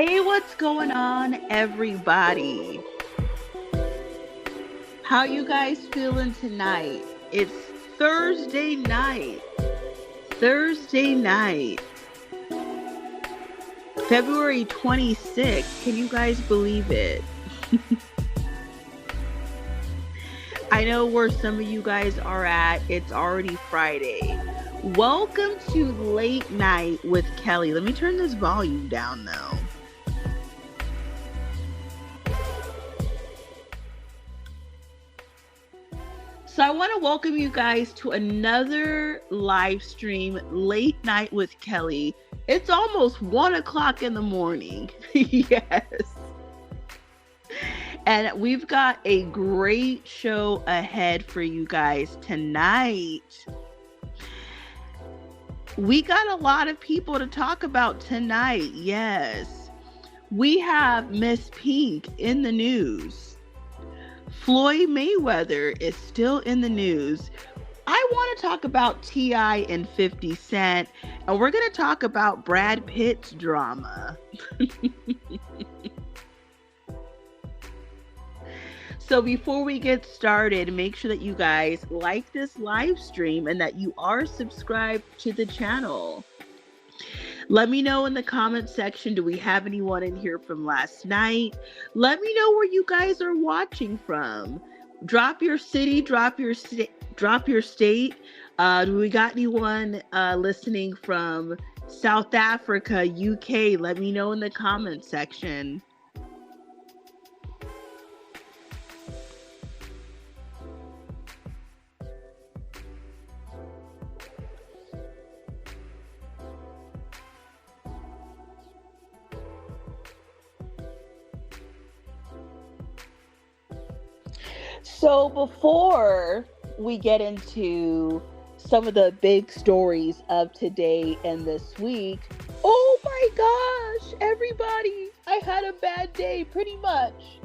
Hey, what's going on, everybody? How you guys feeling tonight? It's Thursday night. February 26th. Can you guys believe it? I know where some of you guys are at. It's already Friday. Welcome to Late Night with Kelly. Let me turn this volume down though. So I want to welcome you guys to another live stream, Late Night with Kelly. It's almost 1 o'clock in the morning. Yes. And we've got a great show ahead for you guys tonight. We got a lot of people to talk about tonight. Yes. We have Miss Pink in the news. Floyd Mayweather is still in the news. I want to talk about T.I and 50 Cent, and we're going to talk about Brad Pitt's drama. So before we get started, make sure that you guys like this live stream and that you are subscribed to the channel. Let me know in the comment section, do we have anyone in here from last night? Let me know where you guys are watching from. Drop your city, drop your state. Do we got anyone listening from South Africa, UK? Let me know in the comment section. So before we get into some of the big stories of today and this week, oh my gosh, everybody, I had a bad day, pretty much.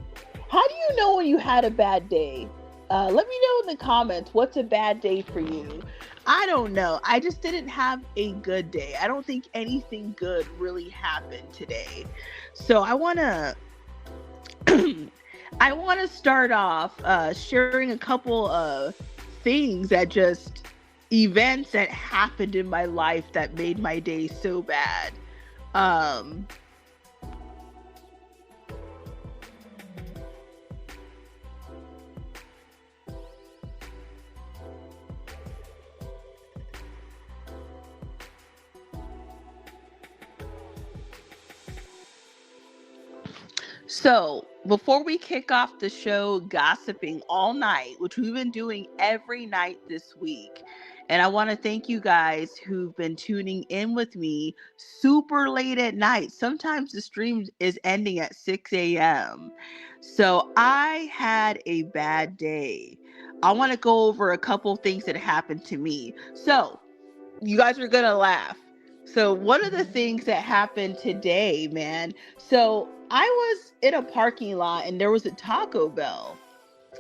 How do you know when you had a bad day? Let me know in the comments, what's a bad day for you? I don't know. I just didn't have a good day. I don't think anything good really happened today. So I want to start off sharing a couple of things events that happened in my life that made my day so bad. So, before we kick off the show, Gossiping All Night, which we've been doing every night this week, and I want to thank you guys who've been tuning in with me super late at night. Sometimes the stream is ending at 6 a.m. So, I had a bad day. I want to go over a couple things that happened to me. So, you guys are going to laugh. So one of the things that happened today, man, so I was in a parking lot and there was a Taco Bell.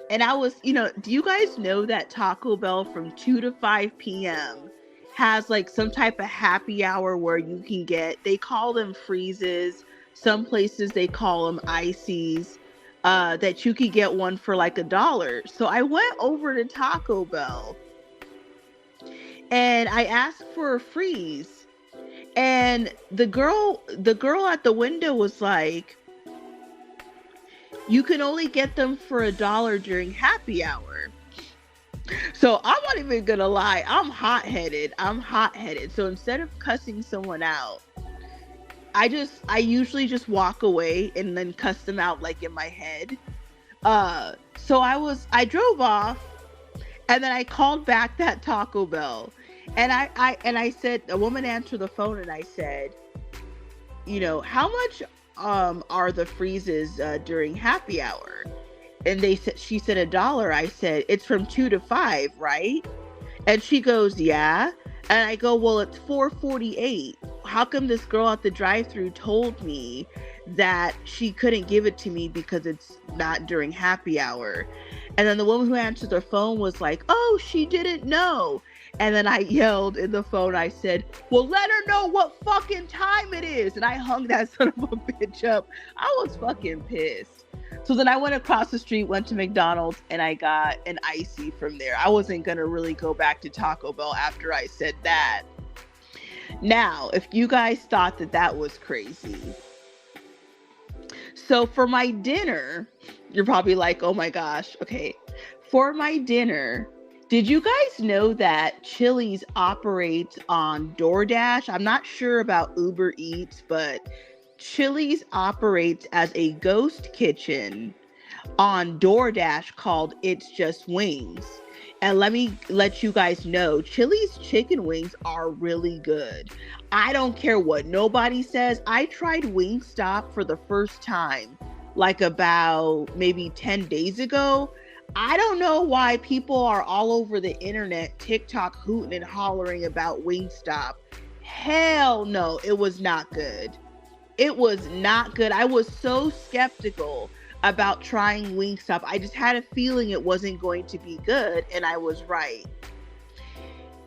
And I was, do you guys know that Taco Bell from 2 to 5 p.m. has like some type of happy hour where you can get, they call them freezes. Some places they call them ices, that you could get one for like $1. So I went over to Taco Bell and I asked for a freeze. And the girl at the window was like, you can only get them for $1 during happy hour. So I'm not even gonna lie, I'm hot-headed. So instead of cussing someone out, I usually just walk away and then cuss them out like in my head. So I drove off and then I called back that Taco Bell. And I said, a woman answered the phone and I said, how much are the freezes during happy hour? And she said $1. I said, it's from 2 to 5, right? And she goes, yeah. And I go, well, it's $4.48. How come this girl at the drive-thru told me that she couldn't give it to me because it's not during happy hour? And then the woman who answered the phone was like, oh, she didn't know. And then I yelled in the phone, I said, well, let her know what fucking time it is. And I hung that son of a bitch up. I was fucking pissed. So then I went across the street, went to McDonald's, and I got an icy from there. I wasn't going to really go back to Taco Bell after I said that. Now, if you guys thought that that was crazy. So for my dinner, you're probably like, oh my gosh, okay. For my dinner, did you guys know that Chili's operates on DoorDash? I'm not sure about Uber Eats, but Chili's operates as a ghost kitchen on DoorDash called It's Just Wings. And let me let you guys know, Chili's chicken wings are really good. I don't care what nobody says. I tried Wingstop for the first time, like about maybe 10 days ago. I don't know why people are all over the internet, TikTok, hooting and hollering about Wingstop. Hell no, it was not good. It was not good. I was so skeptical about trying Wingstop. I just had a feeling it wasn't going to be good, and I was right.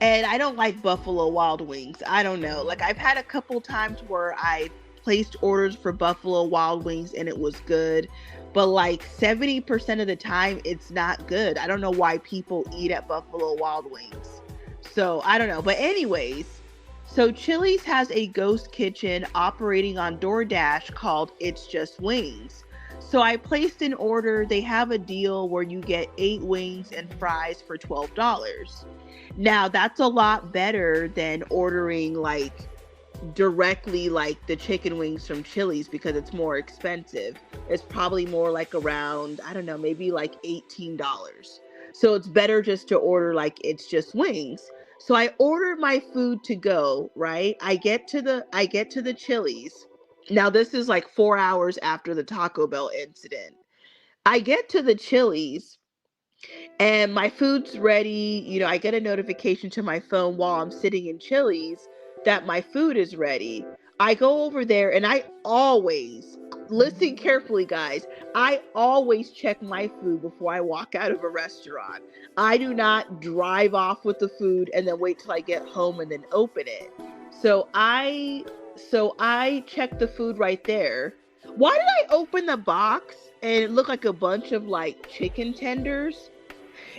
And I don't like Buffalo Wild Wings. I don't know. Like, I've had a couple times where I placed orders for Buffalo Wild Wings and it was good, but like 70% of the time it's not good. I don't know why people eat at Buffalo Wild Wings. So I don't know. But anyways, so Chili's has a ghost kitchen operating on DoorDash called It's Just Wings. So I placed an order. They have a deal where you get 8 wings and fries for $12. Now that's a lot better than ordering like directly like the chicken wings from Chili's because it's more expensive. It's probably more like around, I don't know, maybe like $18. So it's better just to order like It's Just Wings. So I ordered my food to go, right? I get to the Chili's. Now this is like 4 hours after the Taco Bell incident. I get to the Chili's and my food's ready. You know, I get a notification to my phone while I'm sitting in Chili's that my food is ready. I go over there and I always, listen carefully guys, I always check my food before I walk out of a restaurant. I do not drive off with the food and then wait till I get home and then open it. So I checked the food right there. Why did I open the box and it looked like a bunch of like chicken tenders?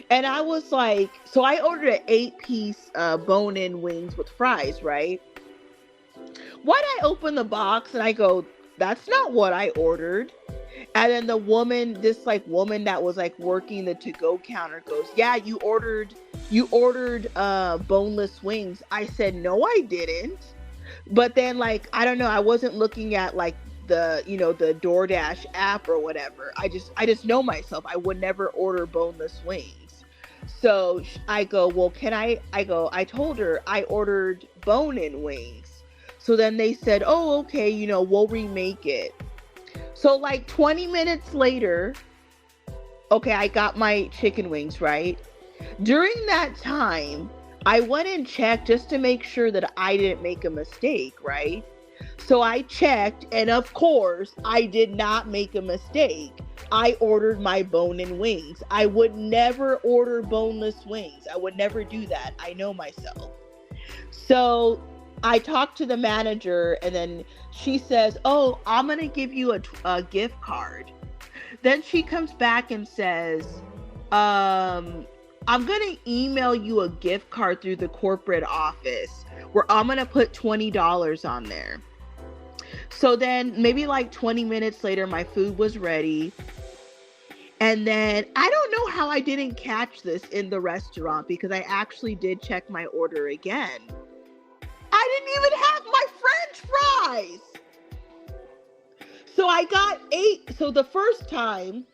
And I was like, so I ordered an 8-piece bone-in wings with fries, right? Why did I open the box and I go, that's not what I ordered? And then the woman, this like woman that was like working the to-go counter goes, yeah, you ordered boneless wings. I said, no, I didn't. But then like, I don't know, I wasn't looking at like the, you know, the DoorDash app or whatever. I just know myself. I would never order boneless wings. So I go, well, I told her I ordered bone-in wings. So then they said, oh, okay, you know, we'll remake it. So like 20 minutes later, okay, I got my chicken wings, right? During that time, I went and checked just to make sure that I didn't make a mistake, right? So I checked, and of course, I did not make a mistake. I ordered my bone-in wings. I would never order boneless wings. I would never do that. I know myself. So I talked to the manager, and then she says, oh, I'm going to give you a gift card. Then she comes back and says, I'm going to email you a gift card through the corporate office where I'm going to put $20 on there. So then maybe like 20 minutes later, my food was ready. And then I don't know how I didn't catch this in the restaurant because I actually did check my order again. I didn't even have my French fries. So I got 8. So the first time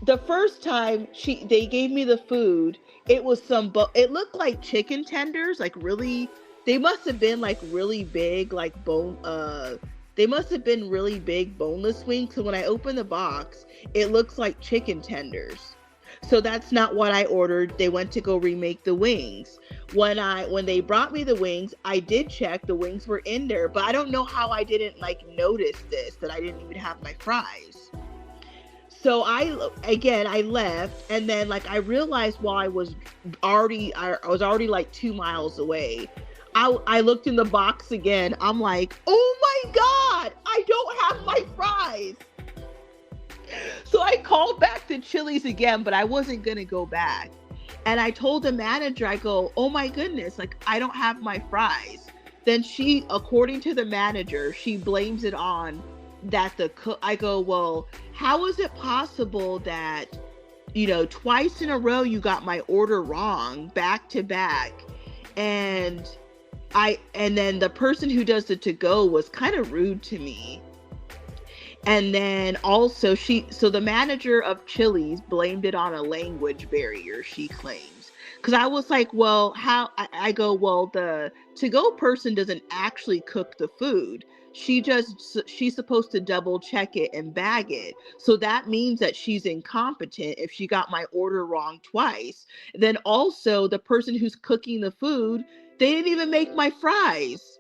they gave me the food, it was it looked like chicken tenders, like really, they must have been like really big, like they must have been really big boneless wings. So when I opened the box, it looks like chicken tenders. So that's not what I ordered. They went to go remake the wings. When they brought me the wings, I did check the wings were in there, but I don't know how I didn't like notice this, that I didn't even have my fries. So I left, and then like I realized while I was I was already like 2 miles away. I looked in the box again. I'm like, oh my God, I don't have my fries. So I called back to Chili's again, but I wasn't going to go back. And I told the manager, I go, oh my goodness, like I don't have my fries. Then she, according to the manager, she blames it on that the cook. I go, well, how is it possible that, twice in a row you got my order wrong, back to back? And then the person who does the to go was kind of rude to me. And then also so the manager of Chili's blamed it on a language barrier, she claims. Because I was like, well, how? I go, well, the to-go person doesn't actually cook the food. She's supposed to double check it and bag it. So that means that she's incompetent if she got my order wrong twice. Then also the person who's cooking the food, they didn't even make my fries.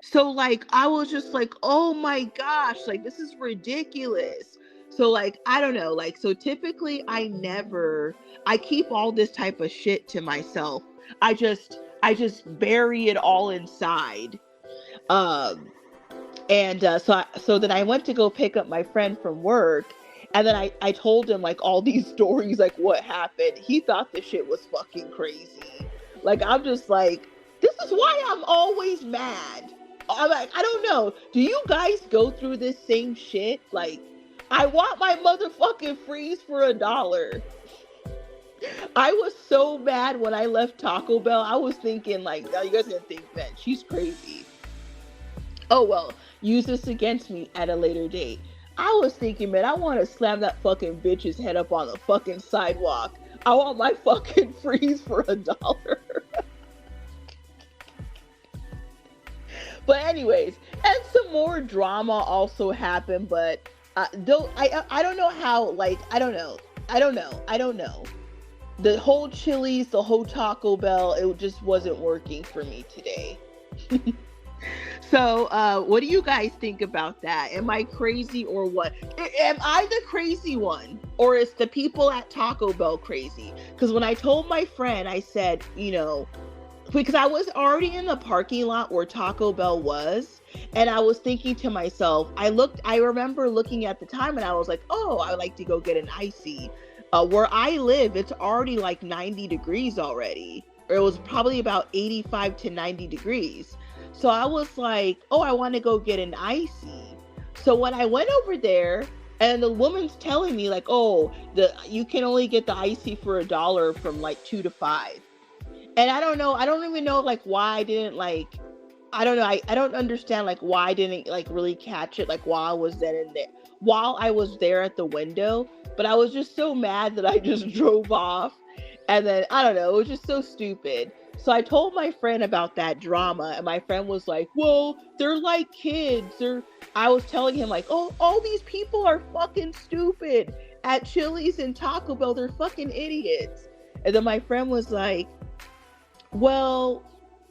So like I was just like, oh my gosh, like this is ridiculous. So like I don't know, like so typically I keep all this type of shit to myself. I just bury it all inside. Um so then I went to go pick up my friend from work, and then I told him like all these stories, like what happened. He thought the shit was fucking crazy. Like I'm just like, this is why I'm always mad. I'm like, I don't know. Do you guys go through this same shit? Like, I want my motherfucking freeze for $1. I was so mad when I left Taco Bell. I was thinking like, now you guys gonna think, man, she's crazy. Oh well, use this against me at a later date. I was thinking, man, I want to slam that fucking bitch's head up on the fucking sidewalk. I want my fucking freeze for $1. But anyways, and some more drama also happened, but I don't know how, like, I don't know. The whole Chili's, the whole Taco Bell, it just wasn't working for me today. So, what do you guys think about that? Am I crazy or what? Am I the crazy one? Or is the people at Taco Bell crazy? Because when I told my friend, I said, because I was already in the parking lot where Taco Bell was, and I was thinking to myself, I remember looking at the time and I was like, oh, I would like to go get an icy. Where I live, it's already like 90 degrees already. Or it was probably about 85 to 90 degrees. So I was like, oh, I want to go get an icy. So when I went over there, and the woman's telling me like, oh, you can only get the icy for $1 from like 2 to 5. And I don't know, I don't even know like why I didn't like, I don't know, I don't understand like why I didn't like really catch it like while I was there at the window. But I was just so mad that I just drove off. And then I don't know, it was just so stupid. So I told my friend about that drama, and my friend was like, well, they're like kids. I was telling him like, oh, all these people are fucking stupid at Chili's and Taco Bell. They're fucking idiots. And then my friend was like, well,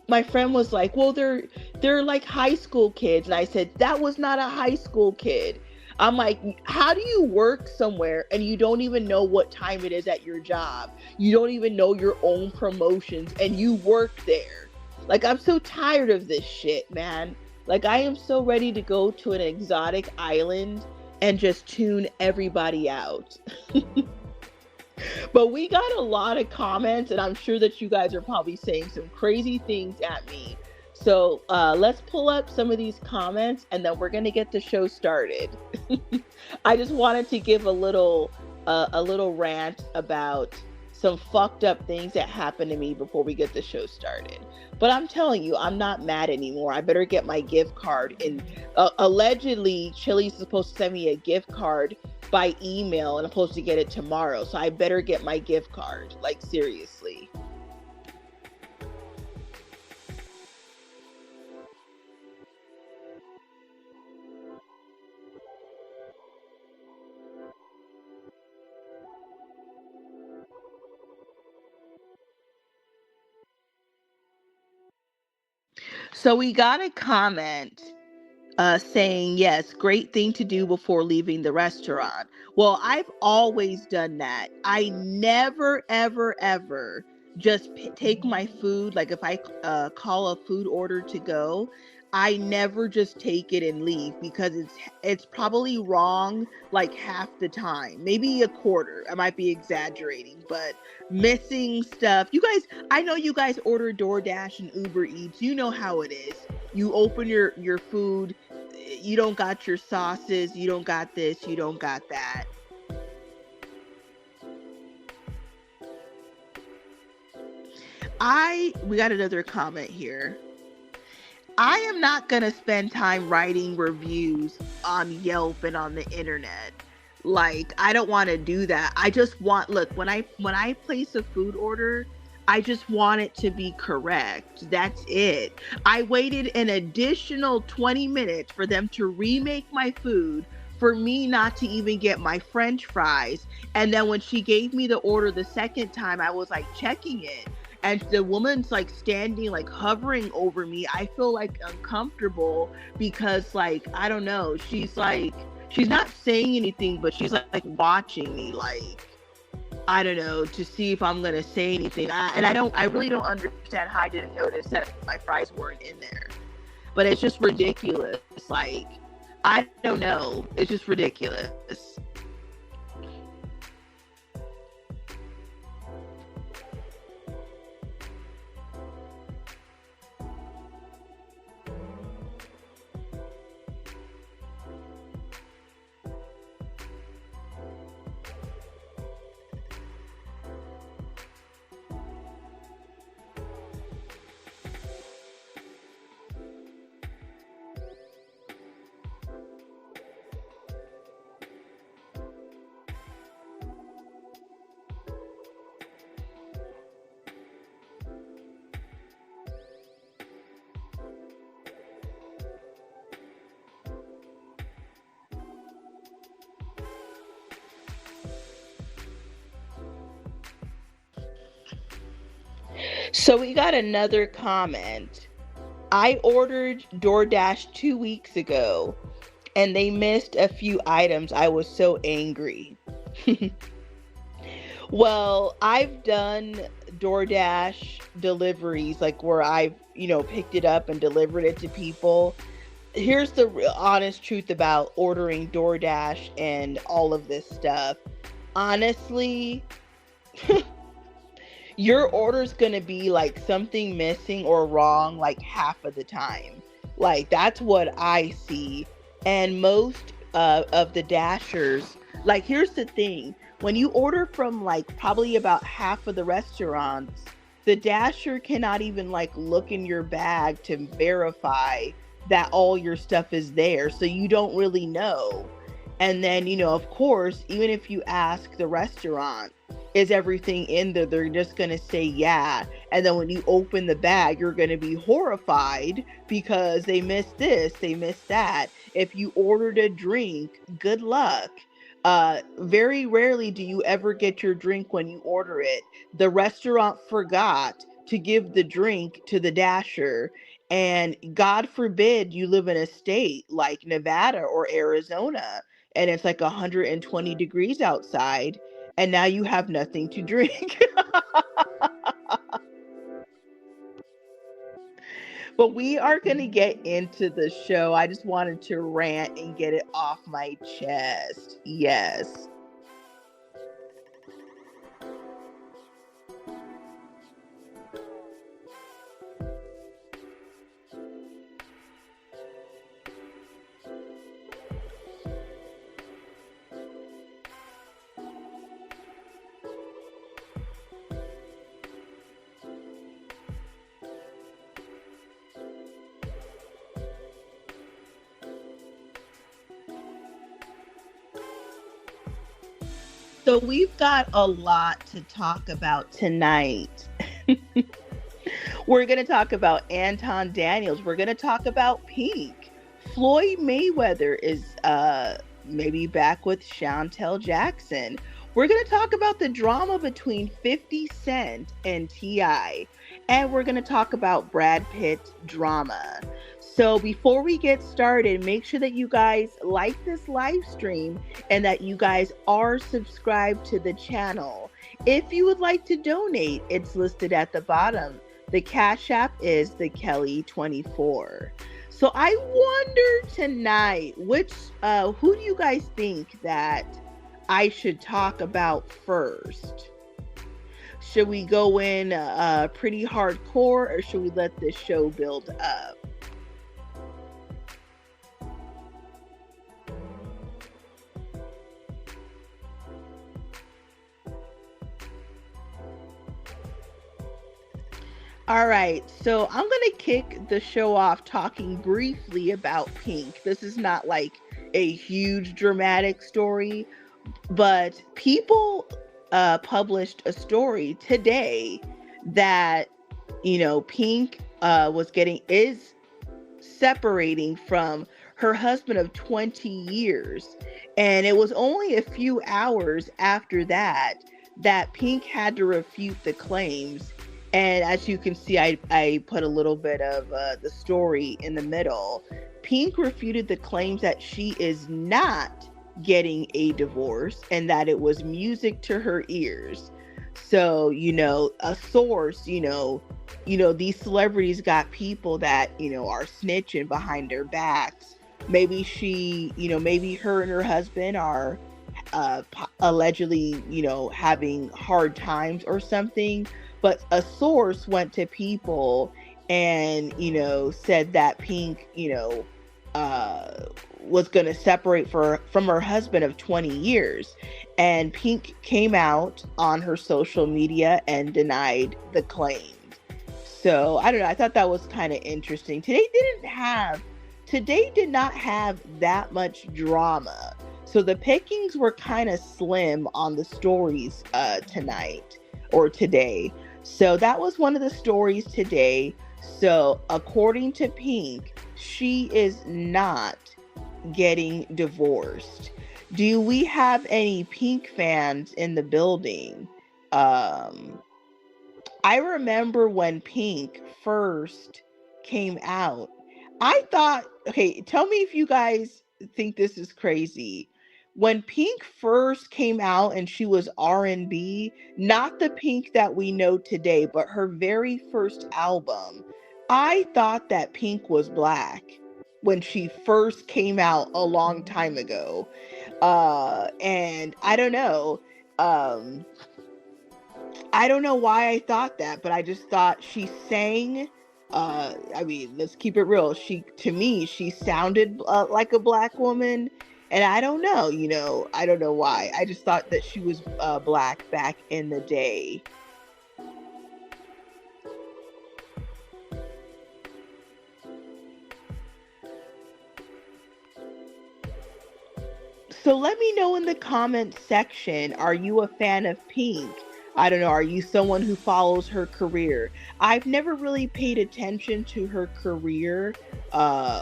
they're like high school kids. And I said, that was not a high school kid. I'm like, how do you work somewhere and you don't even know what time it is at your job? You don't even know your own promotions and you work there. Like, I'm so tired of this shit, man. Like, I am so ready to go to an exotic island and just tune everybody out. But we got a lot of comments, and I'm sure that you guys are probably saying some crazy things at me. So let's pull up some of these comments, and then we're going to get the show started. I just wanted to give a little rant about some fucked up things that happened to me before we get the show started. But I'm telling you, I'm not mad anymore. I better get my gift card. And allegedly, Chili's is supposed to send me a gift card by email, and I'm supposed to get it tomorrow. So I better get my gift card. Like, seriously. So we got a comment saying, yes, great thing to do before leaving the restaurant. Well, I've always done that. I never, ever, ever just take my food. Like if I call a food order to go, I never just take it and leave, because it's probably wrong like half the time, maybe a quarter. I might be exaggerating, but missing stuff. You guys, I know you guys order DoorDash and Uber Eats. You know how it is. You open your food, you don't got your sauces, you don't got this, you don't got that. We got another comment here. I am not going to spend time writing reviews on Yelp and on the internet. Like, I don't want to do that. I just want, look, when I place a food order, I just want it to be correct. That's it. I waited an additional 20 minutes for them to remake my food, for me not to even get my French fries. And then when she gave me the order the second time, I was like checking it, and the woman's like standing, like hovering over me. I feel like uncomfortable because, like, I don't know, she's not saying anything, but she's like watching me, like, I don't know, to see if I'm gonna say anything. I really don't understand how I didn't notice that my fries weren't in there. But it's just ridiculous. Like, I don't know. It's just ridiculous. So we got another comment. I ordered DoorDash 2 weeks ago and they missed a few items. I was so angry. Well, I've done DoorDash deliveries, like where I've, picked it up and delivered it to people. Here's the honest truth about ordering DoorDash and all of this stuff. Honestly, your order's gonna be like something missing or wrong like half of the time. Like, that's what I see. And most of the dashers, like, here's the thing. When you order from like probably about half of the restaurants, the dasher cannot even like look in your bag to verify that all your stuff is there. So you don't really know. And then, of course, even if you ask the restaurant, is everything in there? They're just going to say, yeah. And then when you open the bag, you're going to be horrified because they missed this, they missed that. If you ordered a drink, good luck. Very rarely do you ever get your drink when you order it. The restaurant forgot to give the drink to the dasher. And God forbid you live in a state like Nevada or Arizona, and it's like 120 degrees outside, and now you have nothing to drink. But we are going to get into the show. I just wanted to rant and get it off my chest. Yes. So we've got a lot to talk about tonight. We're going to talk about Anton Daniels. We're going to talk about Pink. Floyd Mayweather is maybe back with Chantel Jackson. We're going to talk about the drama between 50 Cent and T.I. And we're going to talk about Brad Pitt's drama. So before we get started, make sure that you guys like this live stream and that you guys are subscribed to the channel. If you would like to donate, it's listed at the bottom. The Cash App is the Kelly24. So I wonder tonight, who do you guys think that I should talk about first? Should we go in pretty hardcore, or should we let this show build up? All right, so I'm going to kick the show off talking briefly about Pink. This is not like a huge dramatic story, but people published a story today that, Pink is separating from her husband of 20 years. And it was only a few hours after that Pink had to refute the claims. And as you can see, I put a little bit of the story in the middle. Pink refuted the claims that she is not getting a divorce and that it was music to her ears. So, a source, these celebrities got people that, are snitching behind their backs. Maybe maybe her and her husband are allegedly, having hard times or something. But a source went to people and, said that Pink, was going to separate from her husband of 20 years. And Pink came out on her social media and denied the claims. So I don't know. I thought that was kind of interesting. Today did not have that much drama. So the pickings were kind of slim on the stories tonight or today. So that was one of the stories today. So according to Pink, she is not getting divorced. Do we have any Pink fans in the building? I remember when Pink first came out, I thought, okay, tell me if you guys think this is crazy. When Pink first came out and she was R&B, not the Pink that we know today, but her very first album, I thought that Pink was black when she first came out a long time ago. And I don't know. I don't know why I thought that, but I just thought she sang. Let's keep it real. To me, she sounded like a black woman. And I don't know, I don't know why. I just thought that she was black back in the day. So let me know in the comments section, are you a fan of Pink? I don't know, are you someone who follows her career? I've never really paid attention to her career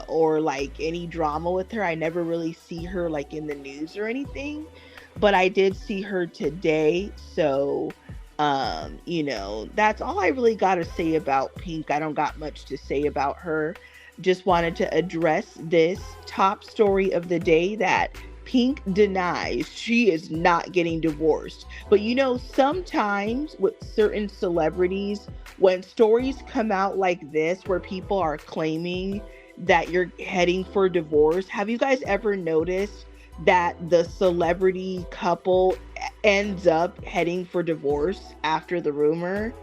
or like any drama with her. I never really see her like in the news or anything, but I did see her today. So, that's all I really got to say about Pink. I don't got much to say about her. Just wanted to address this top story of the day that Pink denies she is not getting divorced. But sometimes with certain celebrities, when stories come out like this where people are claiming that you're heading for divorce, have you guys ever noticed that the celebrity couple ends up heading for divorce after the rumor,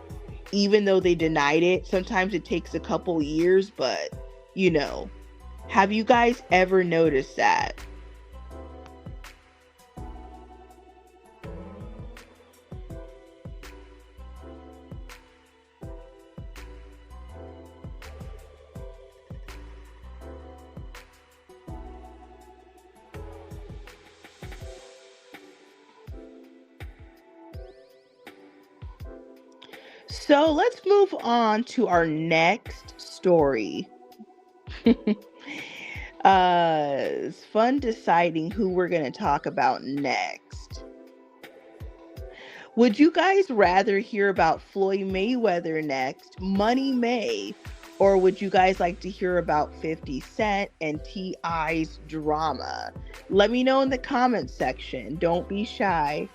even though they denied it? Sometimes it takes a couple years, but have you guys ever noticed that? So let's move on to our next story. It's fun deciding who we're going to talk about next. Would you guys rather hear about Floyd Mayweather next, Money May, Or would you guys like to hear about 50 Cent and T.I.'s drama? Let me know in the comments section. Don't be shy.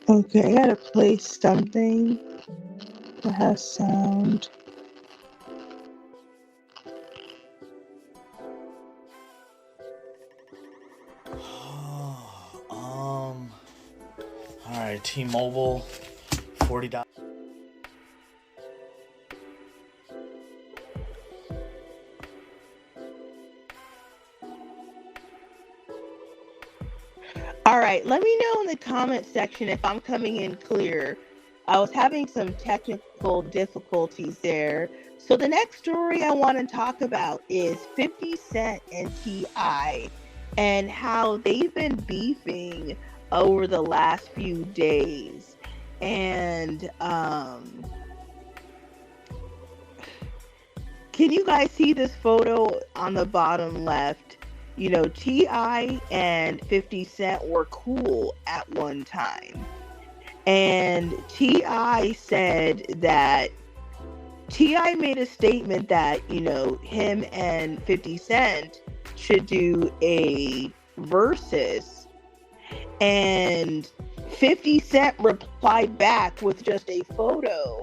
Okay, I gotta play something that has sound. Alright, T-Mobile, $40. All right, let me know in the comment section if I'm coming in clear. I was having some technical difficulties there. So the next story I want to talk about is 50 Cent and T.I. and how they've been beefing over the last few days. And can you guys see this photo on the bottom left? You know, T.I. and 50 Cent were cool at one time. And T.I. said that T.I. made a statement that, you know, him and 50 Cent should do a versus. And 50 Cent replied back with just a photo.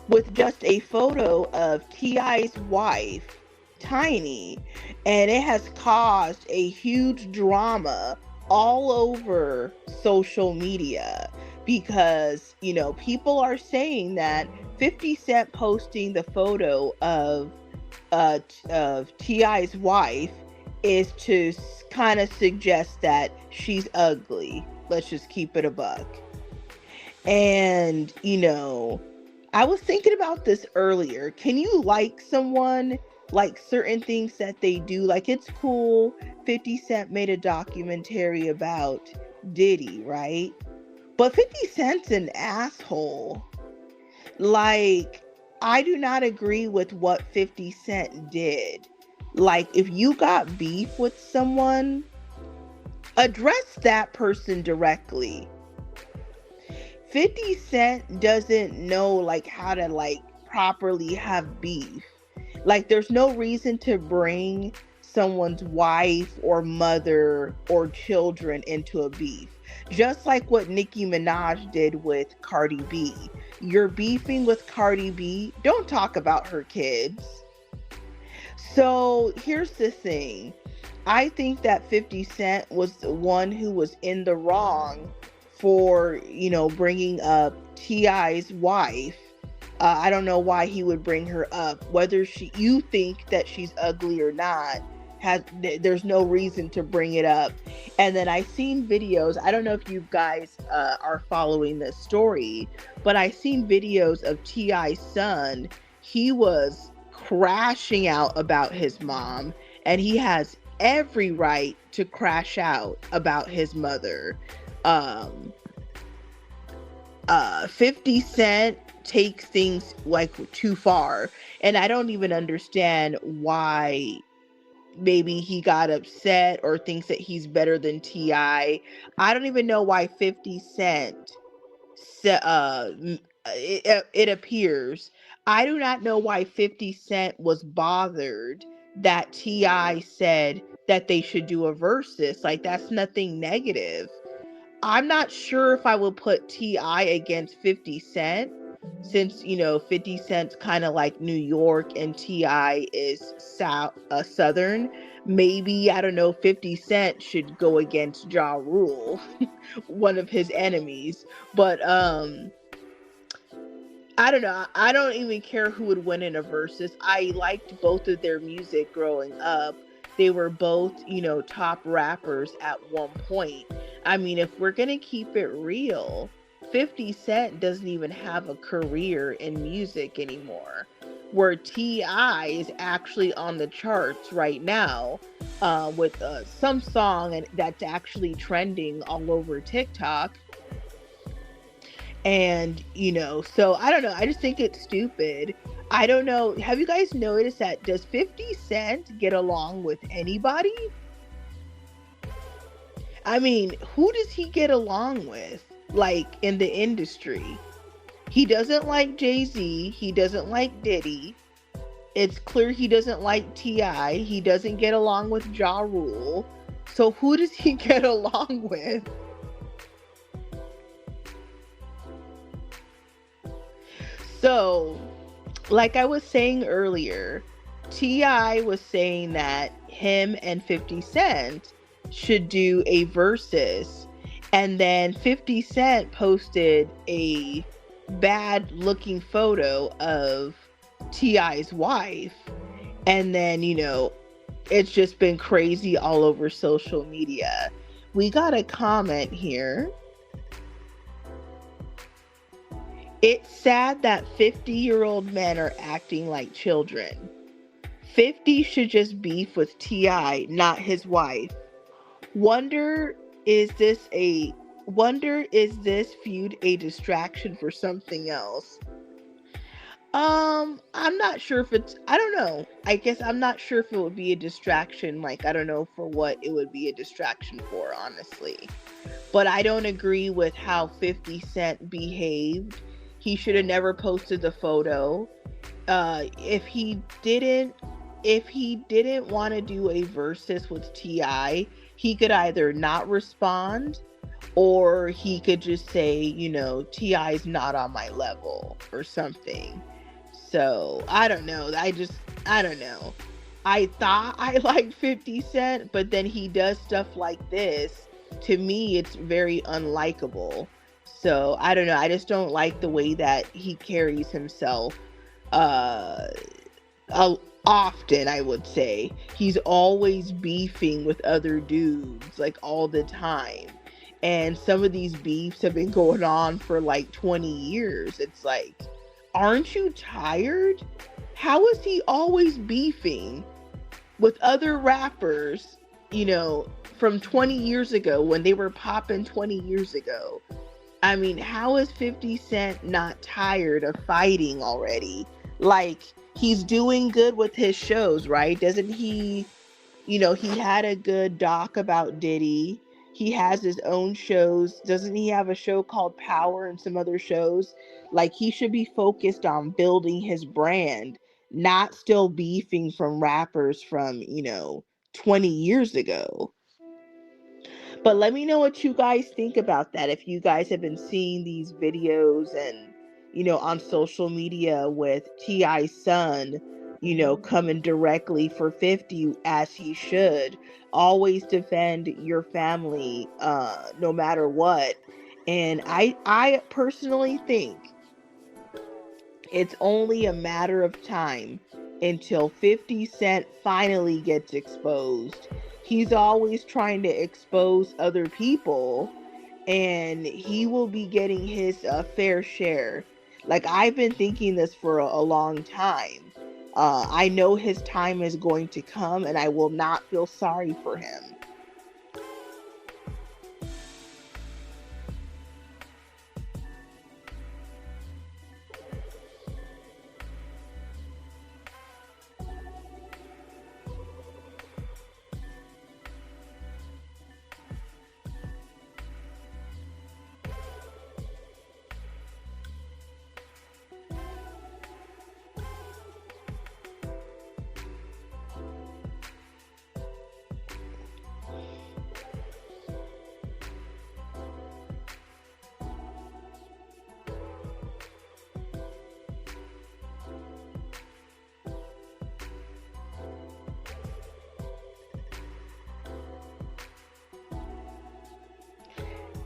With just a photo of T.I.'s wife, Tiny, and it has caused a huge drama all over social media because, you know, people are saying that 50 Cent posting the photo of T.I.'s wife is to kind of suggest that she's ugly. Let's just keep it a buck. And, you know, I was thinking about this earlier. Can you like someone, like certain things that they do? Like, it's cool. 50 Cent made a documentary about Diddy, right? But 50 Cent's an asshole. Like, I do not agree with what 50 Cent did. Like, if you got beef with someone, address that person directly. 50 Cent doesn't know like how to like properly have beef. Like, there's no reason to bring someone's wife or mother or children into a beef. Just like what Nicki Minaj did with Cardi B. You're beefing with Cardi B, don't talk about her kids. So here's the thing. I think that 50 Cent was the one who was in the wrong for, you know, bringing up T.I.'s wife. I don't know why he would bring her up. Whether you think that she's ugly or not, there's no reason to bring it up. And then I seen videos. I don't know if you guys are following this story, but I seen videos of T.I.'s son. He was crashing out about his mom, and he has every right to crash out about his mother. 50 Cent takes things like too far, and I don't even understand why maybe he got upset or thinks that he's better than T.I. I don't even know why 50 Cent it appears, I do not know why 50 Cent was bothered that T.I. said that they should do a versus. Like, that's nothing negative. I'm not sure if I would put T.I. against 50 Cent, since 50 Cent's kind of like New York and T.I. is Southern. Maybe, I don't know, 50 Cent should go against Ja Rule, one of his enemies. But I don't know. I don't even care who would win in a versus. I liked both of their music growing up. They were both, top rappers at one point. I mean, if we're going to keep it real, 50 Cent doesn't even have a career in music anymore. Where T.I. is actually on the charts right now with some song that's actually trending all over TikTok. And, so I don't know. I just think it's stupid. I don't know. Have you guys noticed that? Does 50 Cent get along with anybody? I mean, who does he get along with, like, in the industry? He doesn't like Jay-Z. He doesn't like Diddy. It's clear he doesn't like T.I. He doesn't get along with Ja Rule. So who does he get along with? So, like I was saying earlier, T.I. was saying that him and 50 Cent should do a versus. And then 50 Cent posted a bad looking photo of T.I.'s wife. And then, it's just been crazy all over social media. We got a comment here. It's sad that 50-year-old men are acting like children. 50 should just beef with T.I., not his wife. Wonder is this feud a distraction for something else? I'm not sure if I don't know. I guess I'm not sure if it would be a distraction. Like, I don't know for what it would be a distraction for, honestly. But I don't agree with how 50 Cent behaved. He should have never posted the photo. If he didn't want to do a versus with T.I., he could either not respond, or he could just say, T.I.'s not on my level or something. So I don't know. I don't know. I thought I liked 50 Cent, but then he does stuff like this. To me, it's very unlikable. So I don't know. I just don't like the way that he carries himself. Often, I would say. He's always beefing with other dudes, like, all the time. And some of these beefs have been going on for like 20 years. It's like, aren't you tired? How is he always beefing with other rappers, from 20 years ago when they were popping 20 years ago? I mean, how is 50 Cent not tired of fighting already? Like, he's doing good with his shows, right? Doesn't he, he had a good doc about Diddy. He has his own shows. Doesn't he have a show called Power and some other shows? Like, he should be focused on building his brand, not still beefing from rappers from, 20 years ago. But let me know what you guys think about that. If you guys have been seeing these videos and, on social media with T.I.'s son, coming directly for 50, as he should. Always defend your family, no matter what. And I personally think it's only a matter of time until 50 Cent finally gets exposed. He's always trying to expose other people, and he will be getting his fair share. Like, I've been thinking this for a long time. I know his time is going to come, and I will not feel sorry for him.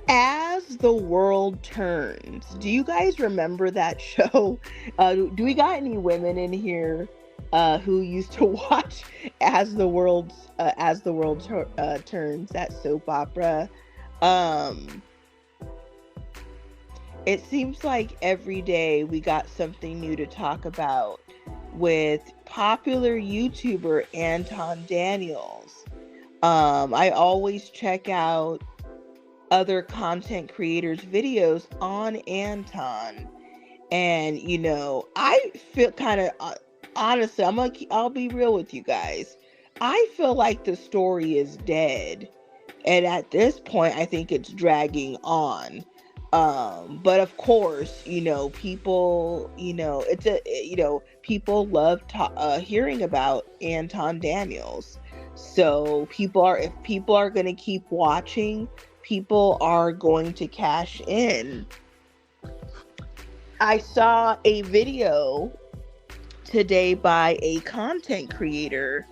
As the World Turns. Do you guys remember that show? Do we got any women in here who used to watch Turns, that soap opera? Um, it seems like every day we got something new to talk about with popular YouTuber Anton Daniels. I always check out other content creators' videos on Anton, and I feel kind of honestly, I'll be real with you guys. I feel like the story is dead, and at this point, I think it's dragging on. But of course, people, people love hearing about Anton Daniels. So if people are going to keep watching, people are going to cash in. I saw a video today by a content creator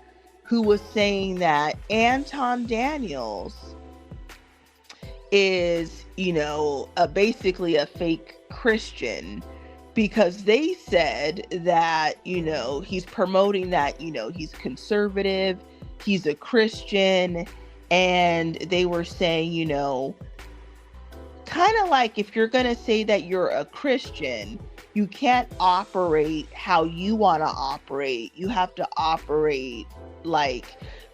who was saying that Anton Daniels is, basically a fake Christian, because they said that, he's promoting that, he's conservative, he's a Christian, and they were saying, kind of like, if you're going to say that you're a Christian, you can't operate how you want to operate. You have to operate like,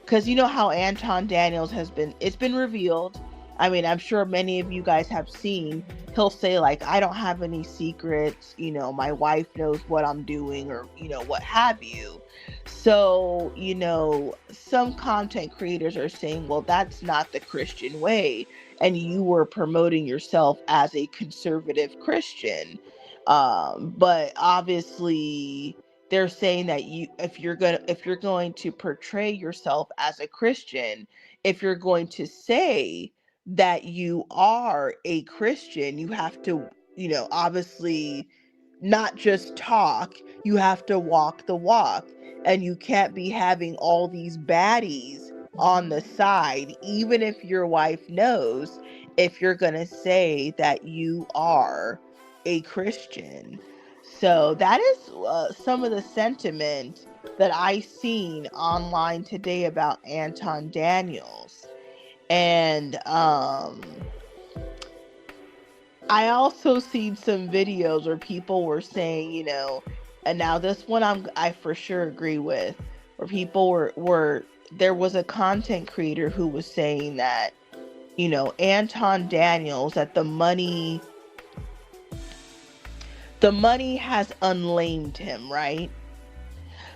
because you know how Anton Daniels it's been revealed. I mean, I'm sure many of you guys have seen, he'll say like, I don't have any secrets, my wife knows what I'm doing, or, what have you. So, some content creators are saying, well, that's not the Christian way, and you were promoting yourself as a conservative Christian. But obviously they're saying that if you're going to portray yourself as a Christian, if you're going to say that you are a Christian, you have to, obviously not just talk, you have to walk the walk, and you can't be having all these baddies on the side, even if your wife knows, if you're going to say that you are a Christian. So that is some of the sentiment that I seen online today about Anton Daniels. And I also seen some videos where people were saying, and now this one I for sure agree with, where people were there was a content creator who was saying that, Anton Daniels, that the money has unlamed him, right?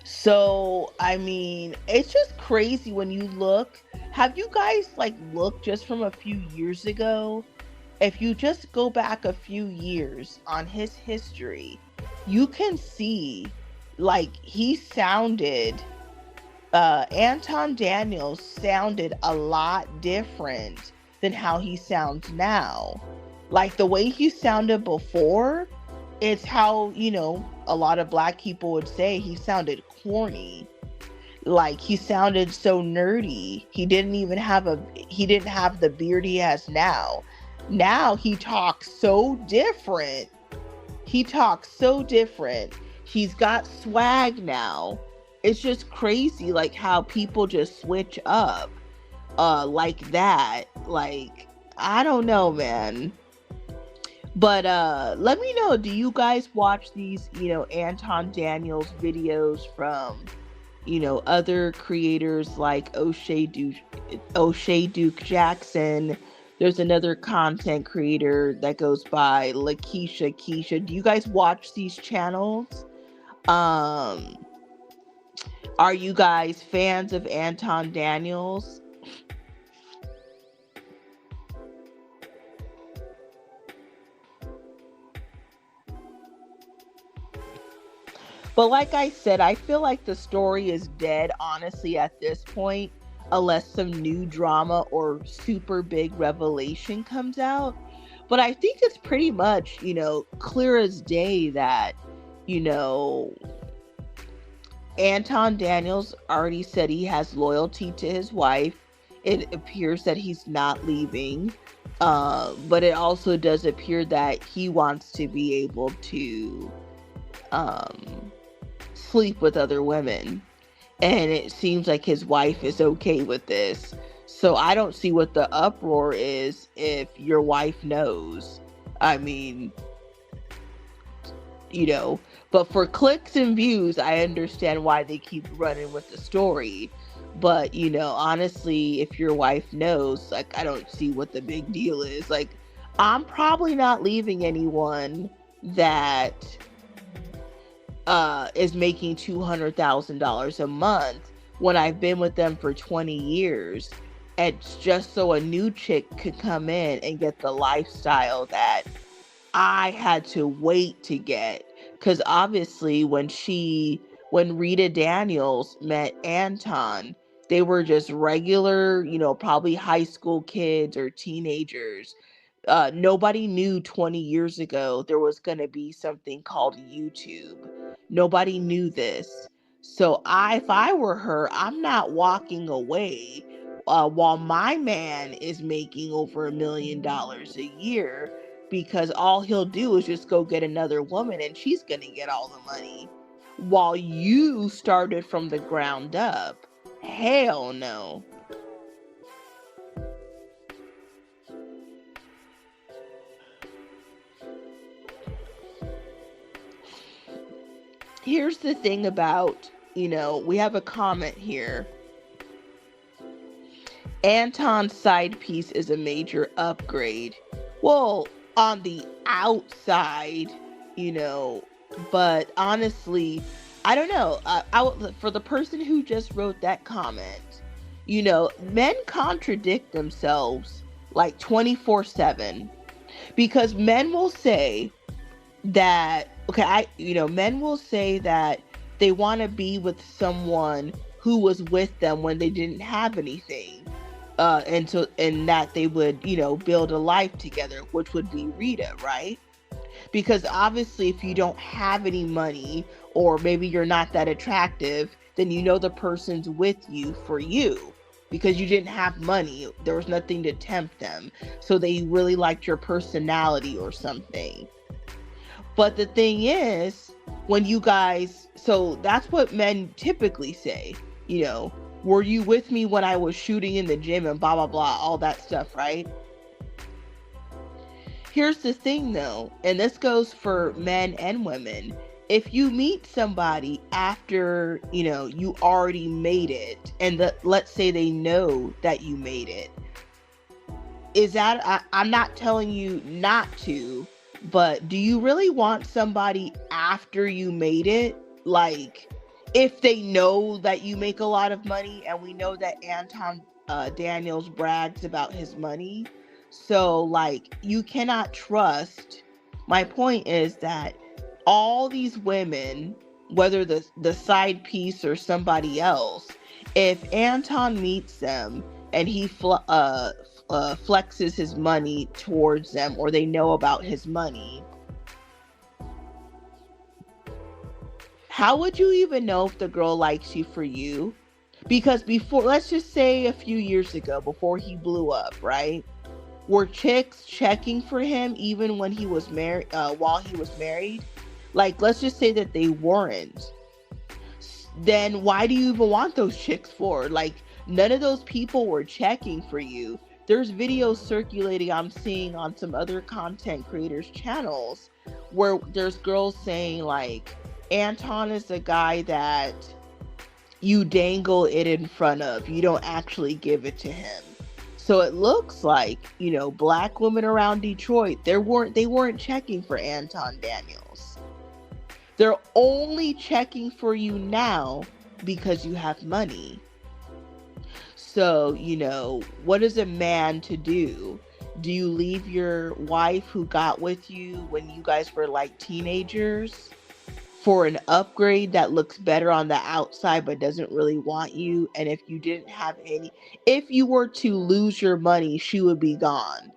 So, I mean, it's just crazy when you look. Have you guys looked just from a few years ago? If you just go back a few years on his history, you can see he sounded, Anton Daniels sounded a lot different than how he sounds now. Like the way he sounded before, it's how, a lot of black people would say he sounded corny. Like he sounded so nerdy. He didn't have the beard he has now. Now he talks so different. He's got swag now. It's just crazy, how people just switch up like that. I don't know, man. But let me know, do you guys watch these, Anton Daniels videos from, other creators like O'Shea Duke Jackson? There's another content creator that goes by Lakeisha Keisha. Do you guys watch these channels? Are you guys fans of Anton Daniels? But like I said, I feel like the story is dead, honestly, at this point, unless some new drama or super big revelation comes out. But I think it's pretty much, clear as day that, Anton Daniels already said he has loyalty to his wife. It appears that he's not leaving. But it also does appear that he wants to be able to um, sleep with other women. And it seems like his wife is okay with this. So I don't see what the uproar is if your wife knows. I mean, you know, but for clicks and views, I understand why they keep running with the story. But, honestly, if your wife knows, like, I don't see what the big deal is. Like, I'm probably not leaving anyone that is making $200,000 a month when I've been with them for 20 years. It's just so a new chick could come in and get the lifestyle that I had to wait to get. Because obviously, when Rita Daniels met Anton, they were just regular, probably high school kids or teenagers. Nobody knew 20 years ago there was going to be something called YouTube. Nobody knew this. So if I were her, I'm not walking away while my man is making over $1 million a year, because all he'll do is just go get another woman and she's going to get all the money while you started from the ground up. Hell no. Here's the thing about, we have a comment here. Anton's side piece is a major upgrade. Well, on the outside, you know, but honestly, I don't know. For the person who just wrote that comment, men contradict themselves like 24/7, because men will say that, okay, men will say that they want to be with someone who was with them when they didn't have anything, and that they would, build a life together, which would be Rita, right? Because obviously, if you don't have any money, or maybe you're not that attractive, then the person's with you for you, because you didn't have money, there was nothing to tempt them, so they really liked your personality or something. But the thing is, when you guys, so that's what men typically say, you know, were you with me when I was shooting in the gym and blah, blah, blah, all that stuff, right? Here's the thing though, and this goes for men and women. If you meet somebody after, you already made it, and let's say they know that you made it, I'm not telling you not to, but do you really want somebody after you made it? Like, if they know that you make a lot of money, and we know that Anton Daniels brags about his money. So, like, you cannot trust. My point is that all these women, whether the side piece or somebody else, if Anton meets them and he flexes his money towards them, or they know about his money, how would you even know if the girl likes you for you? Because before, let's just say a few years ago, before he blew up, right? Were chicks checking for him even when he was married, while he was married? Like, let's just say that they weren't. Then why do you even want those chicks for? Like, none of those people were checking for you. There's videos circulating I'm seeing on some other content creators' channels where there's girls saying, like, Anton is the guy that you dangle it in front of. You don't actually give it to him. So it looks like, black women around Detroit, they weren't checking for Anton Daniels. They're only checking for you now because you have money. So, what is a man to do? Do you leave your wife who got with you when you guys were like teenagers for an upgrade that looks better on the outside but doesn't really want you? And if you were to lose your money, she would be gone.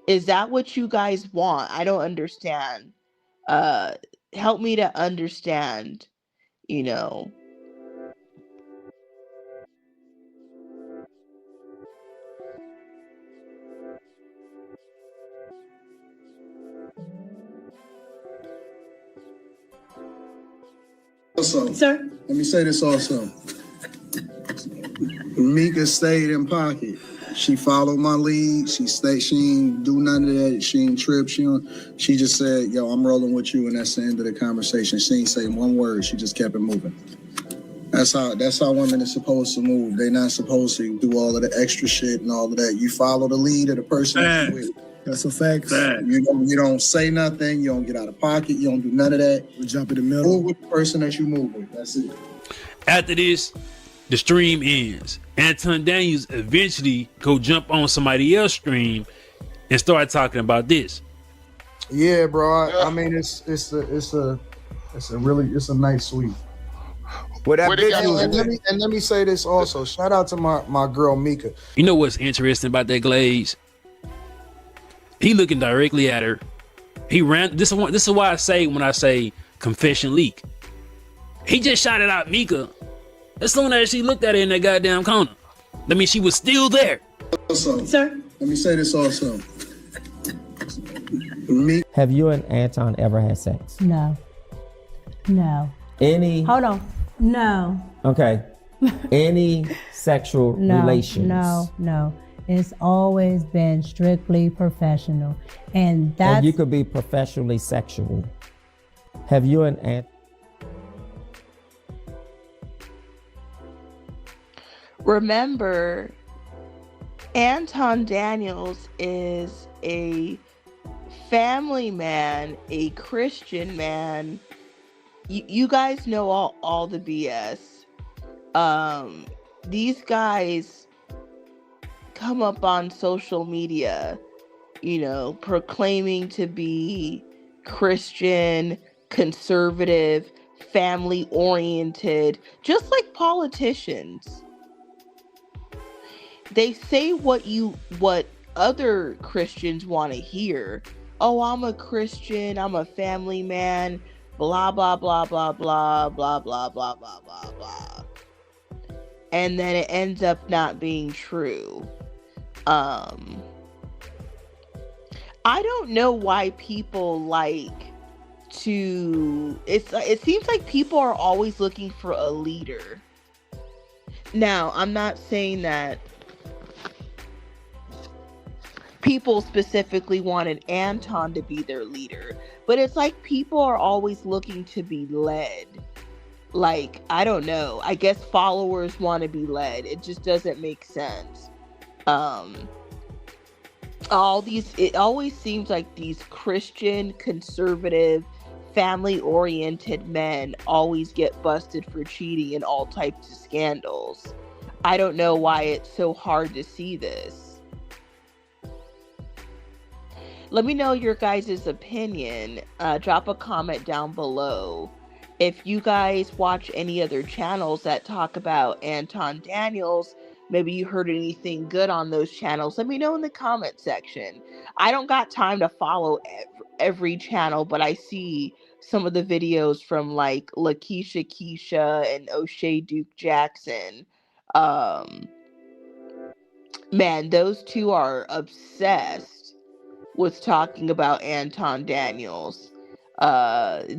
Is that what you guys want? I don't understand. Uh, Help me to understand, you know. Also, sir, let me say this also. Mika stayed in pocket. She followed my lead. She stayed. She ain't do none of that. She ain't trip. She just said, "Yo, I'm rolling with you," and that's the end of the conversation. She ain't say one word. She just kept it moving. That's how women are supposed to move. They're not supposed to do all of the extra shit and all of that. You follow the lead of the person that you're with. That's a fact. You don't say nothing. You don't get out of pocket. You don't do none of that. You jump in the middle. Move with the person that you move with. That's it. After this, the stream ends. Anton Daniels eventually go jump on somebody else's stream and start talking about this. Yeah, bro. I mean, it's a nice sweep. Well, that and let me say this also. Shout out to my girl Mika. You know what's interesting about that Glaze? He looking directly at her. He ran. This is why I say when I say confession leak. He just shot it out Mika as soon as she looked at her in that goddamn corner. I mean, she was still there. Also, sir, let me say this also. Have you and Anton ever had sex? No. Any? Hold on. No. Okay. Any sexual relations? No. It's always been strictly professional. And you could be professionally sexual. Have you and Anton? Remember, Anton Daniels is a family man, a Christian man. You guys know all the BS. These guys come up on social media, proclaiming to be Christian, conservative, family oriented, just like politicians. They say what other Christians want to hear. Oh, I'm a Christian, I'm a family man, blah, blah, blah, blah, blah, blah, blah, blah, blah, blah, blah. And then it ends up not being true. I don't know why people it seems like people are always looking for a leader. Now, I'm not saying that people specifically wanted Anton to be their leader, but it's like people are always looking to be led. I don't know. I guess followers want to be led. It just doesn't make sense. It always seems like these Christian, conservative, family-oriented men always get busted for cheating in all types of scandals. I don't know why it's so hard to see this. Let me know your guys' opinion. Drop a comment down below. If you guys watch any other channels that talk about Anton Daniels, maybe you heard anything good on those channels, let me know in the comment section. I don't got time to follow every channel, but I see some of the videos from Lakeisha Keisha and O'Shea Duke Jackson. Man, those two are obsessed with talking about Anton Daniels.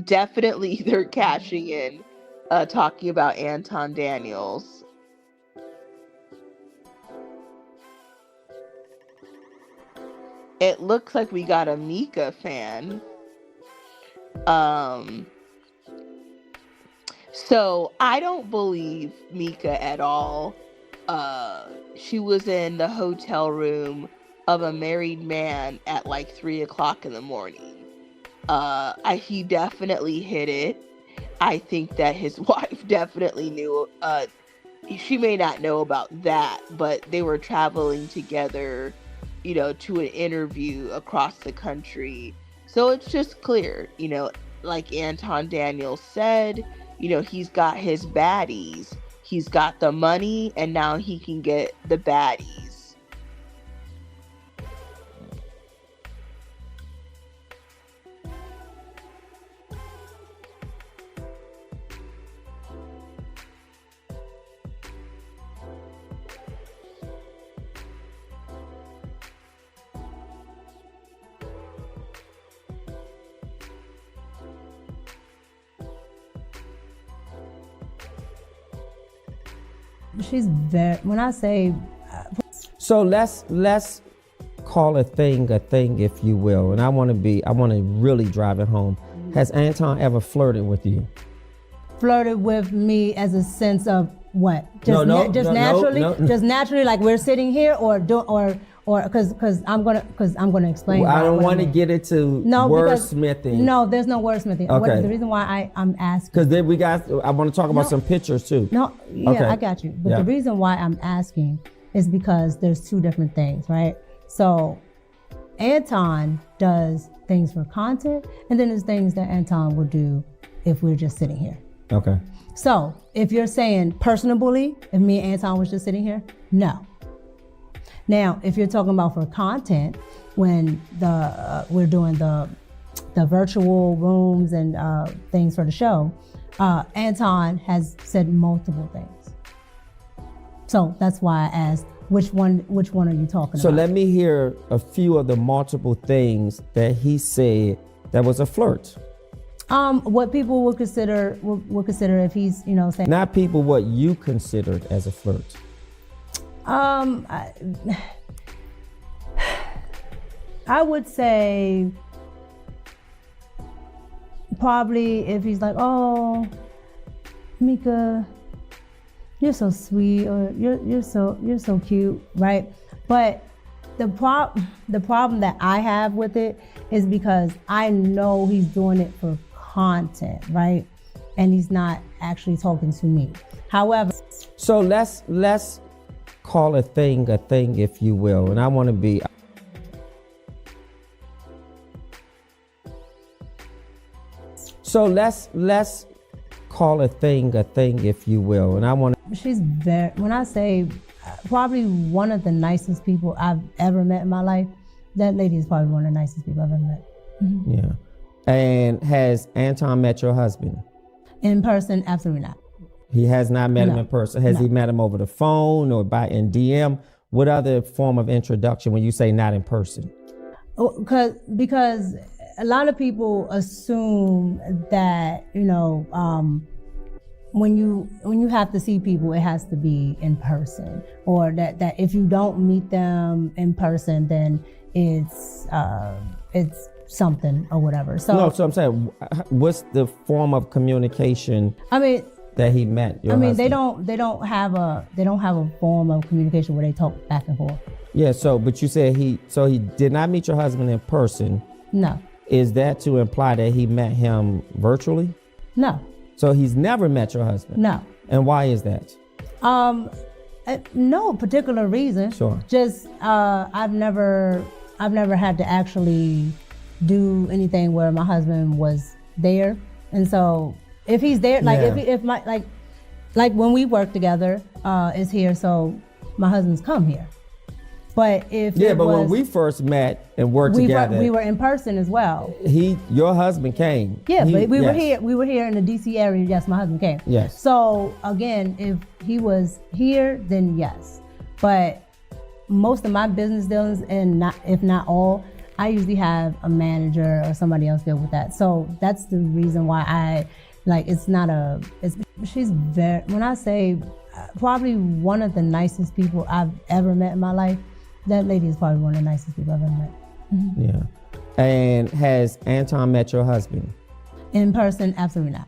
Definitely they're cashing in, talking about Anton Daniels. It looks like we got a Mika fan. So I don't believe Mika at all. She was in the hotel room of a married man at 3 o'clock in the morning. He definitely hid it. I think that his wife definitely knew. She may not know about that, but they were traveling together, to an interview across the country. So it's just clear, like Anton Daniels said, he's got his baddies. He's got the money, and now he can get the baddies. she's very, when I say. So let's call a thing, if you will. And I want to really drive it home. Has Anton ever flirted with you? Flirted with me as a sense of what? Just naturally, like we're sitting here, or because I'm gonna explain. Well, I don't want to get into wordsmithing. No, there's no wordsmithing. Okay. The reason why I'm asking. Because then I want to talk about some pictures too. No, yeah, okay. I got you. But the reason why I'm asking is because there's two different things, right? So Anton does things for content, and then there's things that Anton will do if we're just sitting here. Okay. So if you're saying personally, if me and Anton was just sitting here, no. Now, if you're talking about for content, when we're doing the virtual rooms and things for the show, Anton has said multiple things. So that's why I asked, which one are you talking about? So let me hear a few of the multiple things that he said that was a flirt. What people would consider if he's, saying. Not people, what you considered as a flirt. I would say probably if he's like, oh, Mika, you're so sweet, or you're so cute, right? But the problem that I have with it is because I know he's doing it for content, right? And he's not actually talking to me. However, so let's call a thing, if you will, and I want to be. So let's call a thing, if you will, and I want to. She's very. When I say probably one of the nicest people I've ever met in my life, that lady is probably one of the nicest people I've ever met. Mm-hmm. Yeah. And has Anton met your husband? In person, absolutely not. He has not met him in person. Has he met him over the phone or in DM? What other form of introduction when you say not in person? Because a lot of people assume that, when you have to see people, it has to be in person, or that if you don't meet them in person, then it's something or whatever. So I'm saying, what's the form of communication? That he met your husband? They don't have a form of communication where they talk back and forth. Yeah. But you said he did not meet your husband in person. No. Is that to imply that he met him virtually? No. So he's never met your husband? No. And why is that? No particular reason. Sure. Just I've never had to actually do anything where my husband was there, and so if he's there, like if my like when we work together, is here, so my husband's come here. But when we first met and worked together, we were in person as well. Your husband came. Yeah, but we were here. We were here in the DC area. Yes, my husband came. Yes. So again, if he was here, then yes. But most of my business dealings, and if not all, I usually have a manager or somebody else deal with that. So that's the reason why she's very. When I say probably one of the nicest people I've ever met in my life, that lady is probably one of the nicest people I've ever met. Mm-hmm. Yeah. And has Anton met your husband? In person, absolutely not.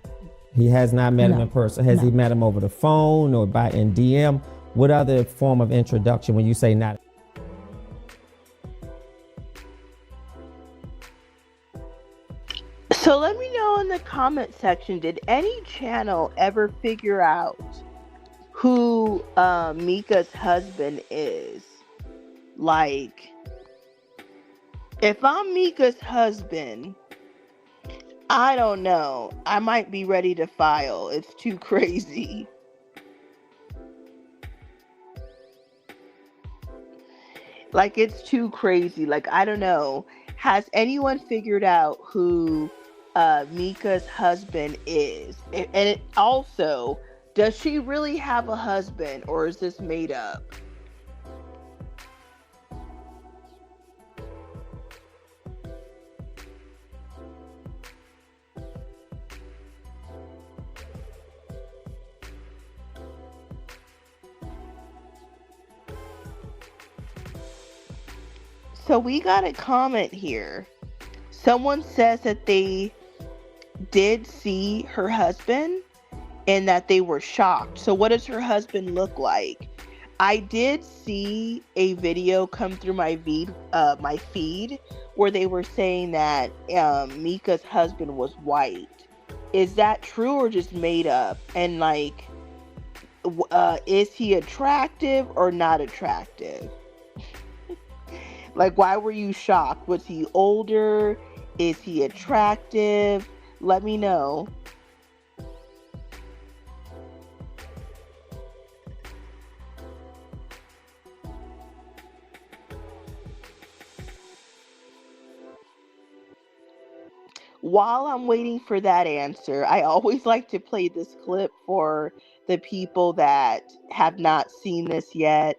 He has not met him in person. Has he met him over the phone or in DM? What other form of introduction when you say not? So let me know in the comment section, did any channel ever figure out who Mika's husband is? Like, if I'm Mika's husband, I don't know. I might be ready to file. It's too crazy. Like, it's too crazy. Like, I don't know. Has anyone figured out who Mika's husband is? And also, does she really have a husband, or is this made up? So we got a comment here. Someone says that they did see her husband and that they were shocked. So what does her husband look like? I did see a video come through my feed where they were saying that Mika's husband was white. Is that true or just made up? And like, is he attractive or not attractive? Like, why were you shocked? Was he older? Is he attractive? Let me know. While I'm waiting for that answer, I always like to play this clip for the people that have not seen this yet.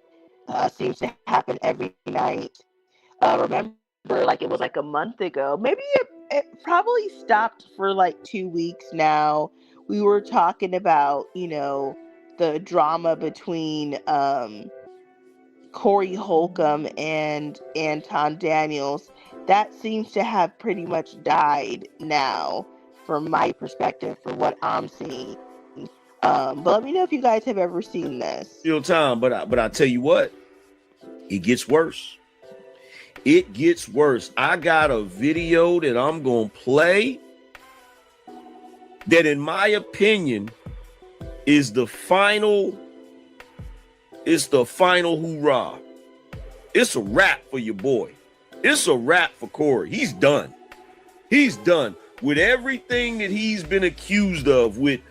Seems to happen every night. Remember, like it was like a month ago. Maybe it probably stopped for like 2 weeks now. We were talking about, you know, the drama between Corey Holcomb and Anton Daniels. That seems to have pretty much died now, from my perspective, from what I'm seeing. But let me know if you guys have ever seen this. Still time, but I tell you what, it gets worse. It gets worse. I got a video that I'm gonna play that, in my opinion, is the final. It's the final hoorah. It's a wrap for your boy. It's a wrap for Corey. He's done. He's done with everything that he's been accused of. With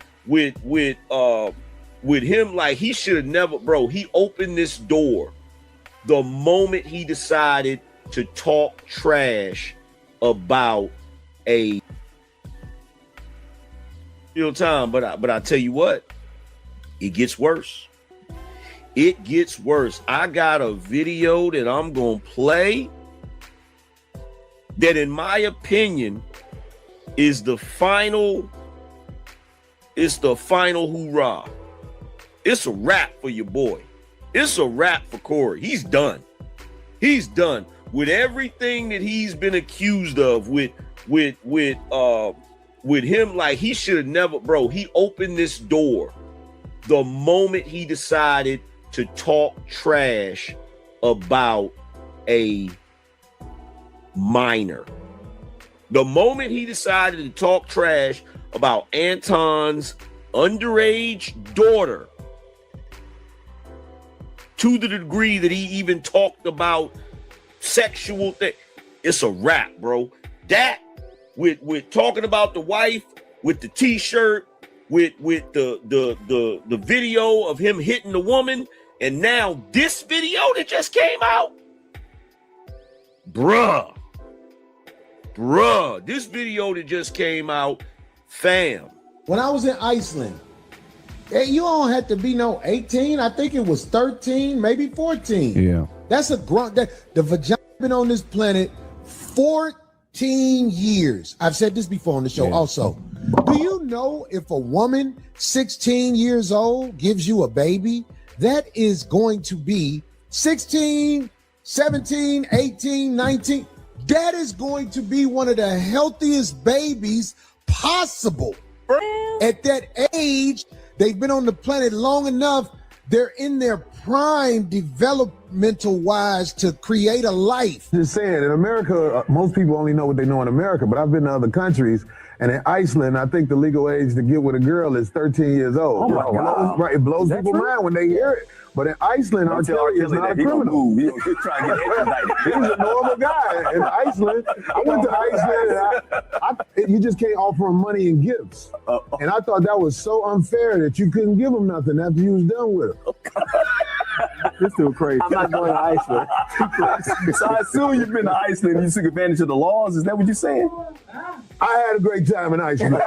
him, like he should have never, bro. He opened this door the moment he decided to talk trash about a time. But I tell you what, it gets worse. It gets worse. I got a video that I'm gonna play that, in my opinion, is the final. It's the final hoorah. It's a wrap for your boy. It's a wrap for Corey. He's done. He's done with everything that he's been accused of. With him, like he should have never, bro. He opened this door the moment he decided to talk trash about a minor. The moment he decided to talk trash about Anton's underage daughter, to the degree that he even talked about sexual thing, it's a wrap, bro. That with talking about the wife, with the t-shirt, with the video of him hitting the woman, and now this video that just came out, bruh, this video that just came out, fam. When I was in Iceland, you don't have to be no 18. I think it was 13, maybe 14. Yeah. That's a grunt. The vagina been on this planet 14 years. I've said this before on the show also. Do you know if a woman 16 years old gives you a baby, that is going to be 16, 17, 18, 19. That is going to be one of the healthiest babies possible. At that age, they've been on the planet long enough. They're in their prime developmental wise to create a life. Just saying, in America, most people only know what they know in America, but I've been to other countries, and in Iceland, I think the legal age to get with a girl is 13 years old. Oh my God. Right, it blows people's mind when they hear it. But in Iceland, I'll tell you, it's not a criminal. He's trying to get extradited. He's a normal guy. In Iceland, I went to Iceland, and you just can't offer him money and gifts. And I thought that was so unfair that you couldn't give him nothing after you was done with him. This too crazy. I'm not going to Iceland. So I assume you've been to Iceland and you took advantage of the laws. Is that what you're saying? I had a great time in Iceland.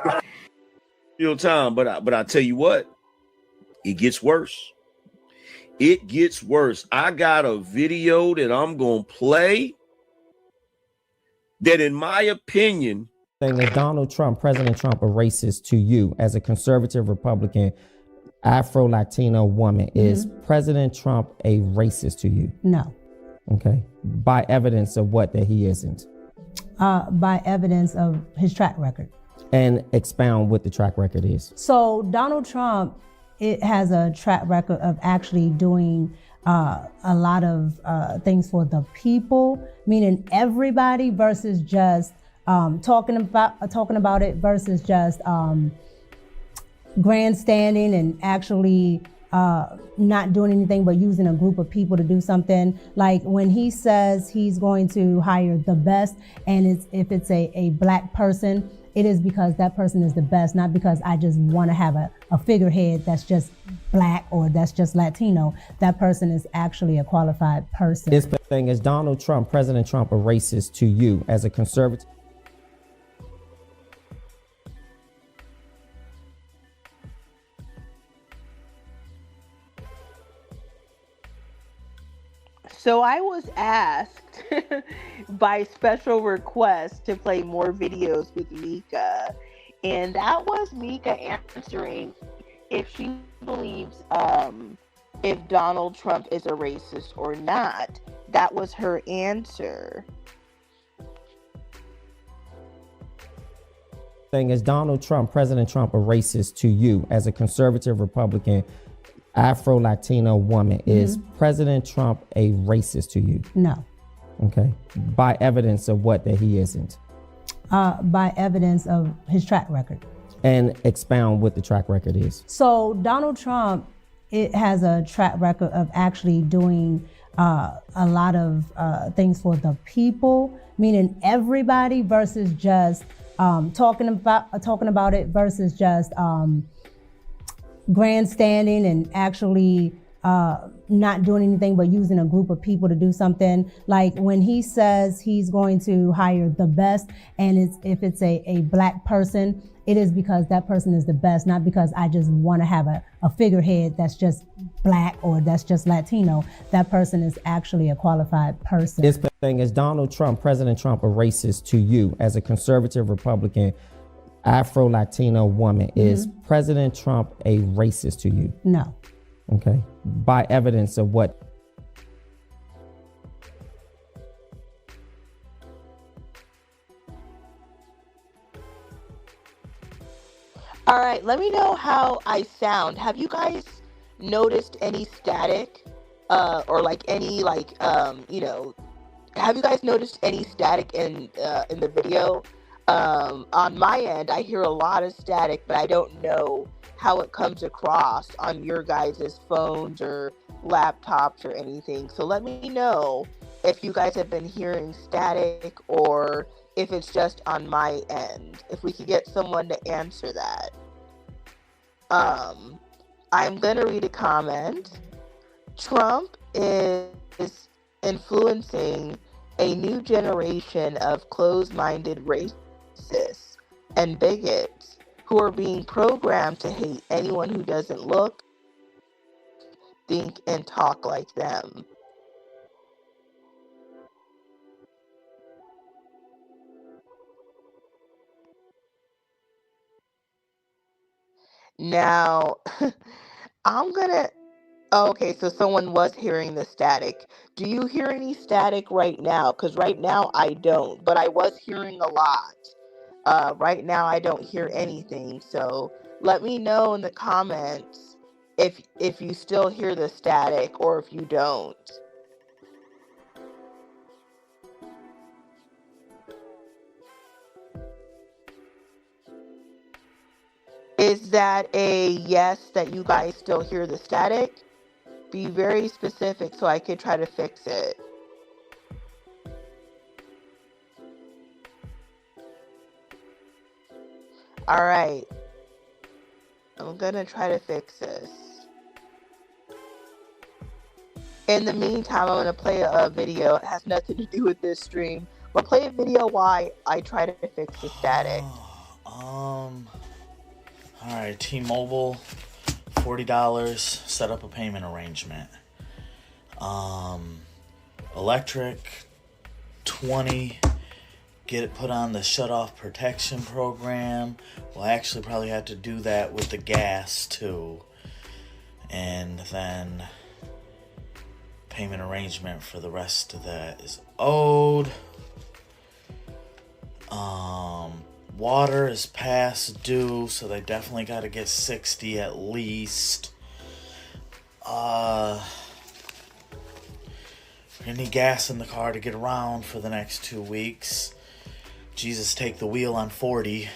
Time, but I tell you what, it gets worse. It gets worse. I got a video that I'm going to play that, in my opinion, saying that Donald Trump, President Trump, a racist to you as a conservative Republican, Afro-Latino woman. Is President Trump a racist to you? No. Okay. By evidence of what that he isn't. By evidence of his track record. And expound what the track record is. So Donald Trump, it has a track record of actually doing a lot of things for the people, meaning everybody, versus just talking about it, versus just grandstanding and actually not doing anything but using a group of people to do something. Like when he says he's going to hire the best, and if it's a black person, it is because that person is the best, not because I just want to have a figurehead that's just black or that's just Latino. That person is actually a qualified person. This thing is Donald Trump, President Trump, a racist to you as a conservative? So I was asked by special request to play more videos with Mika, and that was Mika answering if she believes if Donald Trump is a racist or not. That was her answer. Thing is Donald Trump, President Trump, a racist to you as a conservative Republican Afro-Latino woman. Is President Trump a racist to you? No. Okay. By evidence of what that he isn't? By evidence of his track record. And expound what the track record is. So Donald Trump, it has a track record of actually doing a lot of things for the people, meaning everybody, versus just talking about it, versus just grandstanding and actually not doing anything but using a group of people to do something. Like when he says he's going to hire the best, and if it's a black person, it is because that person is the best, not because I just want to have a figurehead that's just black or that's just Latino. That person is actually a qualified person. This thing is Donald Trump, President Trump, a racist to you as a conservative Republican Afro-Latino woman. Is President Trump a racist to you? No. Okay. By evidence of what? All right, let me know how I sound. Have you guys noticed any static or like any have you guys noticed any static in the video? On my end, I hear a lot of static, but I don't know how it comes across on your guys' phones or laptops or anything. So let me know if you guys have been hearing static or if it's just on my end. If we could get someone to answer that. I'm gonna read a comment. Trump is influencing a new generation of closed-minded racists and bigots who are being programmed to hate anyone who doesn't look, think, and talk like them. Now, okay, so someone was hearing the static. Do you hear any static right now? Because right now I don't, but I was hearing a lot. Right now I don't hear anything. So let me know in the comments if you still hear the static or if you don't. Is that a yes that you guys still hear the static? Be very specific so I could try to fix it. All right. I'm gonna try to fix this. In the meantime, I'm gonna play a video. It has nothing to do with this stream, but play a video while I try to fix the static. All right, T-Mobile, $40, set up a payment arrangement. Electric, $20, get it put on the shut-off protection program. We'll actually probably have to do that with the gas too. And then payment arrangement for the rest of that is owed. Water is past due, so they definitely got to get 60 at least. Gonna need gas in the car to get around for the next 2 weeks. Jesus, take the wheel on 40.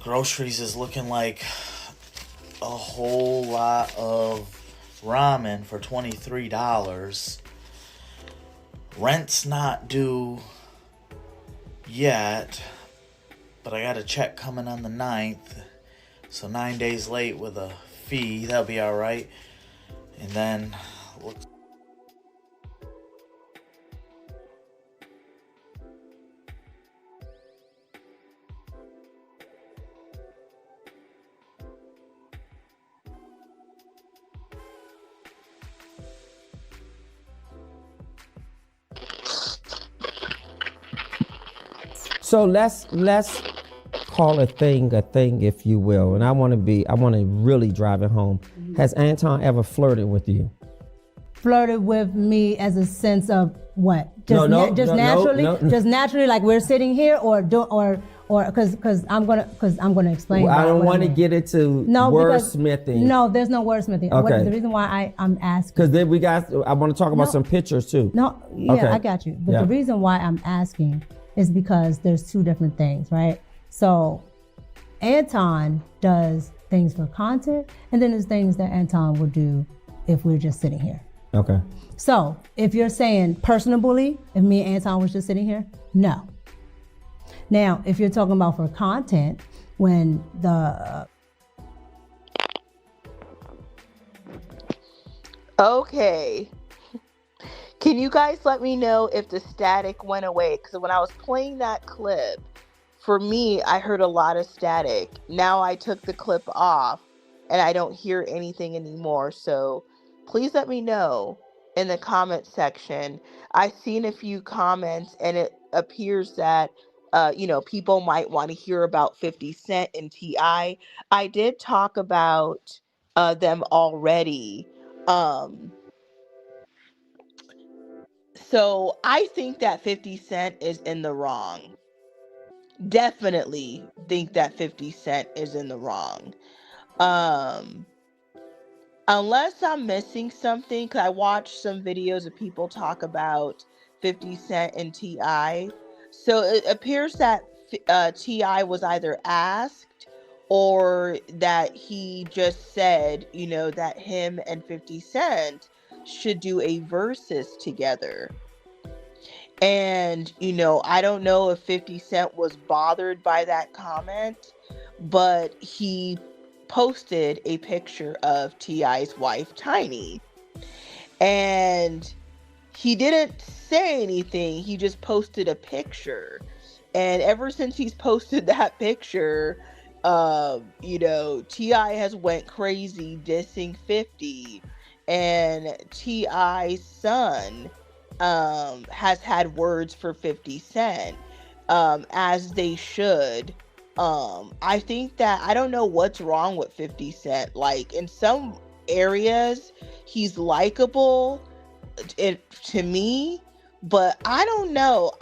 Groceries is looking like a whole lot of ramen for $23. Rent's not due yet, but I got a check coming on the 9th, so 9 days late with a fee. That'll be alright. And then looks So let's call a thing, if you will. And I want to really drive it home. Has Anton ever flirted with you? Flirted with me as a sense of what? Just naturally, just naturally, like we're sitting here, or because I'm gonna explain. Well, I don't want to get into wordsmithing. No, there's no wordsmithing. Okay. The reason why I'm asking, because then I want to talk about some pictures too. No, yeah, okay. I got you. But the reason why I'm asking is because there's two different things, right? So Anton does things for content, and then there's things that Anton would do if we're just sitting here. Okay. So if you're saying personally, if me and Anton was just sitting here, no. Now, if you're talking about for content, when the Okay. Can you guys let me know if the static went away? Because when I was playing that clip, for me, I heard a lot of static. Now I took the clip off and I don't hear anything anymore. So please let me know in the comment section. I've seen a few comments and it appears that, people might want to hear about 50 Cent and T.I. I did talk about them already. So I think that 50 Cent is in the wrong. Definitely think that 50 Cent is in the wrong. Unless I'm missing something, because I watched some videos of people talk about 50 Cent and T.I. So it appears that T.I. was either asked or that he just said, that him and 50 Cent should do a versus together. And, I don't know if 50 Cent was bothered by that comment, but he posted a picture of T.I.'s wife, Tiny. And he didn't say anything. He just posted a picture. And ever since he's posted that picture, T.I. has went crazy dissing 50. And T.I.'s son has had words for 50 Cent, as they should. I think that I don't know what's wrong with 50 Cent. Like in some areas, he's likable to me, but I don't know.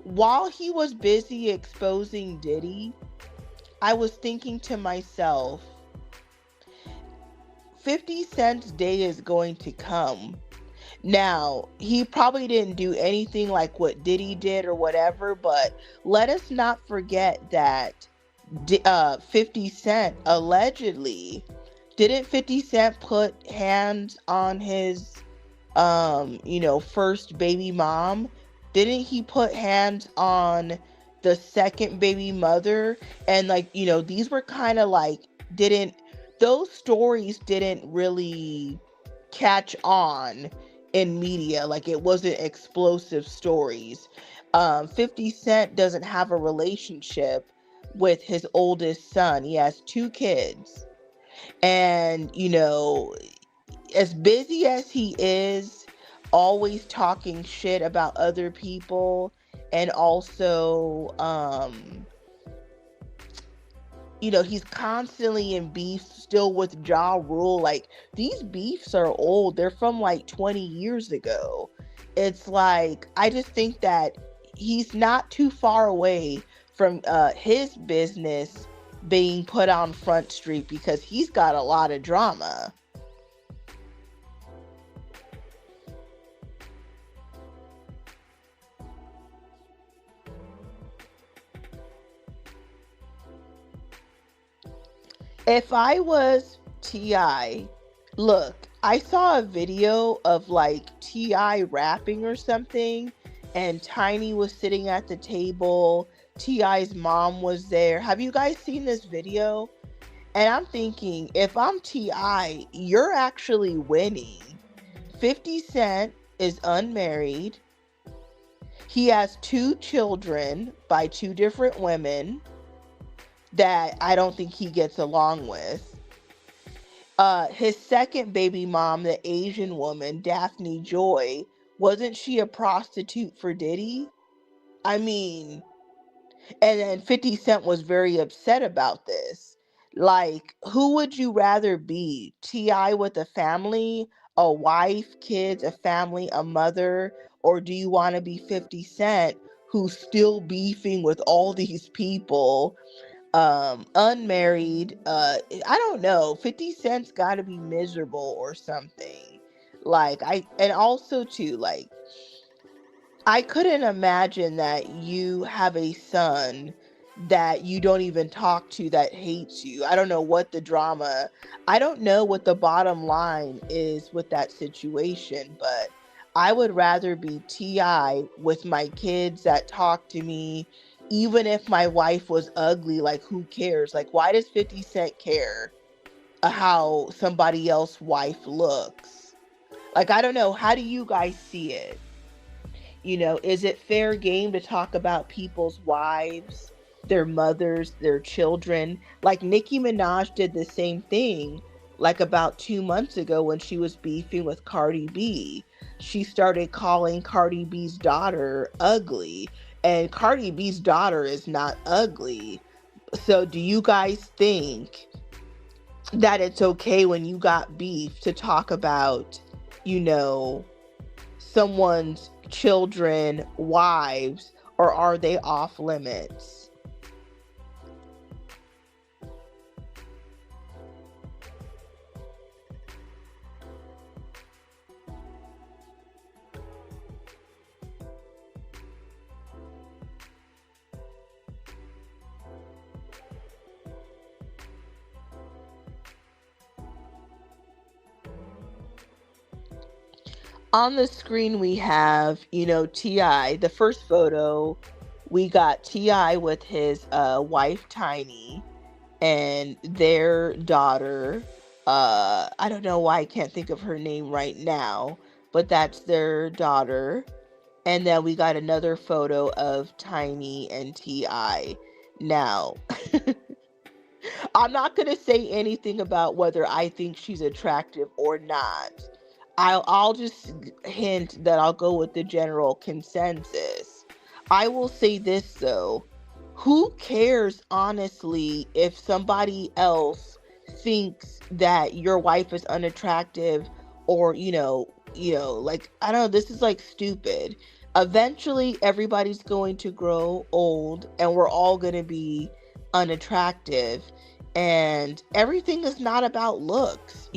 While he was busy exposing Diddy, I was thinking to myself, 50 Cent's day is going to come. Now, he probably didn't do anything like what Diddy did or whatever, but let us not forget that 50 Cent allegedly, didn't 50 Cent put hands on his, first baby mom? Didn't he put hands on the second baby mother? And these were kind of those stories didn't really catch on in media. Like it wasn't explosive stories. 50 Cent doesn't have a relationship with his oldest son. He has 2 kids. And, as busy as he is, always talking shit about other people, and also he's constantly in beef still with Ja Rule. Like, these beefs are old. They're from like 20 years ago. It's like, I just think that he's not too far away from his business being put on Front Street, because he's got a lot of drama. If I was T.I, look, I saw a video of like T.I rapping or something, and Tiny was sitting at the table. T.I.'s mom was there. Have you guys seen this video? And I'm thinking, if I'm T.I, you're actually winning. 50 Cent is unmarried. He has 2 children by 2 different women that I don't think he gets along with. His second baby mom, the Asian woman, Daphne Joy, wasn't she a prostitute for Diddy? I mean, and then 50 Cent was very upset about this. Like, who would you rather be? T.I with a family, a wife, kids, a family, a mother? Or do you want to be 50 Cent, who's still beefing with all these people, unmarried? I don't know. 50 Cent's got to be miserable or something. Like, and also too, like, I couldn't imagine that you have a son that you don't even talk to, that hates you. I don't know what the drama, I don't know what the bottom line is with that situation, but I would rather be T.I with my kids that talk to me. Even if my wife was ugly, like, who cares? Like, why does 50 Cent care how somebody else's wife looks? Like, I don't know. How do you guys see it? Is it fair game to talk about people's wives, their mothers, their children? Like, Nicki Minaj did the same thing, like about 2 months ago when she was beefing with Cardi B. She started calling Cardi B's daughter ugly, and Cardi B's daughter is not ugly. So do you guys think that it's okay when you got beef to talk about, someone's children, wives, or are they off limits? On the screen we have, T.I. The first photo, we got T.I with his wife Tiny and their daughter. I don't know why I can't think of her name right now, but that's their daughter. And then we got another photo of Tiny and T.I. Now, I'm not going to say anything about whether I think she's attractive or not. I'll just hint that I'll go with the general consensus. I will say this though. Who cares, honestly, if somebody else thinks that your wife is unattractive, or, like, I don't know, this is like stupid. Eventually everybody's going to grow old and we're all going to be unattractive, and everything is not about looks.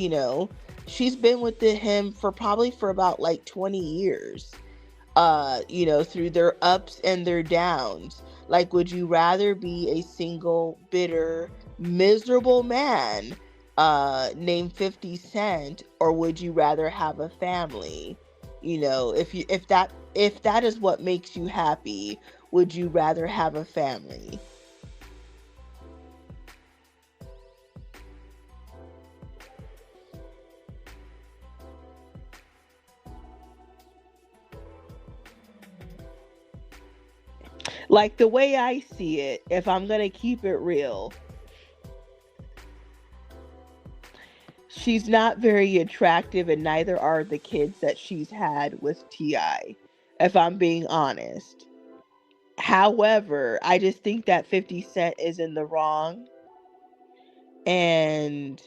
She's been with him for about like 20 years, through their ups and their downs. Like, would you rather be a single, bitter, miserable man named 50 Cent, or would you rather have a family? If that is what makes you happy, would you rather have a family? Like, the way I see it, if I'm going to keep it real, she's not very attractive, and neither are the kids that she's had with T.I, if I'm being honest. However, I just think that 50 Cent is in the wrong. And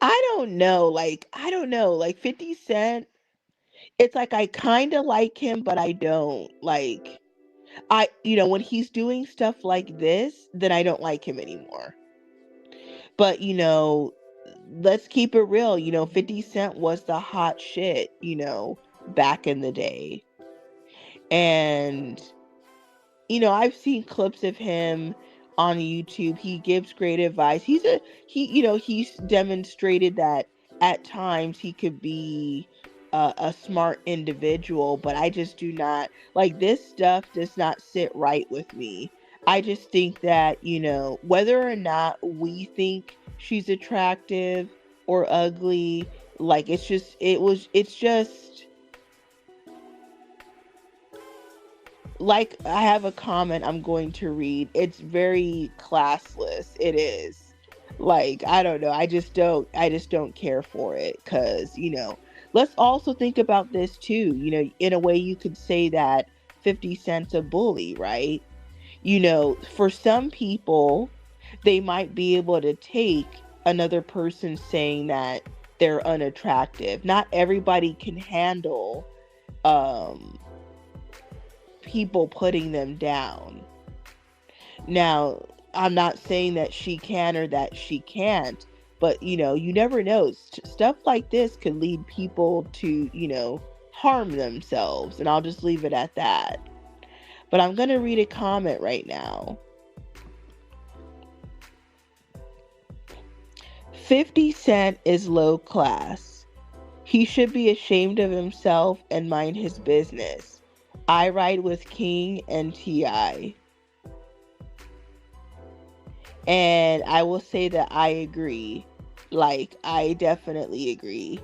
I don't know, like 50 Cent, it's like I kind of like him, but I don't. Like, when he's doing stuff like this, then I don't like him anymore. But, let's keep it real. 50 Cent was the hot shit, back in the day. And, I've seen clips of him on YouTube. He gives great advice. He's demonstrated that at times he could be a smart individual, but I just do not like this stuff. Does not sit right with me. I just think that, whether or not we think she's attractive or ugly, like it's just like, I have a comment I'm going to read. It's very classless. It is. Like, I don't know. I just don't care for it, cuz, let's also think about this too. In a way you could say that 50 Cent's a bully, right? For some people, they might be able to take another person saying that they're unattractive. Not everybody can handle um people putting them down. Now, I'm not saying that she can or that she can't, but you never know. Stuff like this could lead people to, harm themselves, and I'll just leave it at that. But I'm going to read a comment right now. 50 Cent is low class. He should be ashamed of himself and mind his business. I ride with King and T.I. And I will say that I agree. Like, I definitely agree.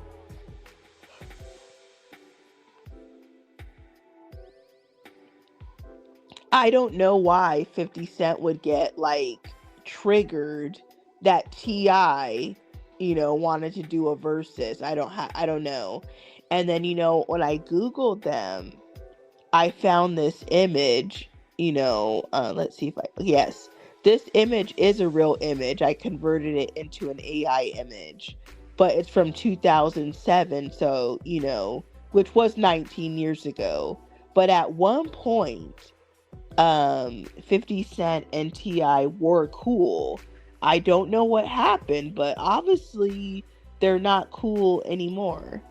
I don't know why 50 Cent would get, like, triggered that T.I., wanted to do a versus. I don't know. And then, when I Googled them, I found this image, let's see yes, this image is a real image. I converted it into an AI image, but it's from 2007. So, which was 19 years ago. But at one point, 50 Cent and T.I. were cool. I don't know what happened, but obviously they're not cool anymore.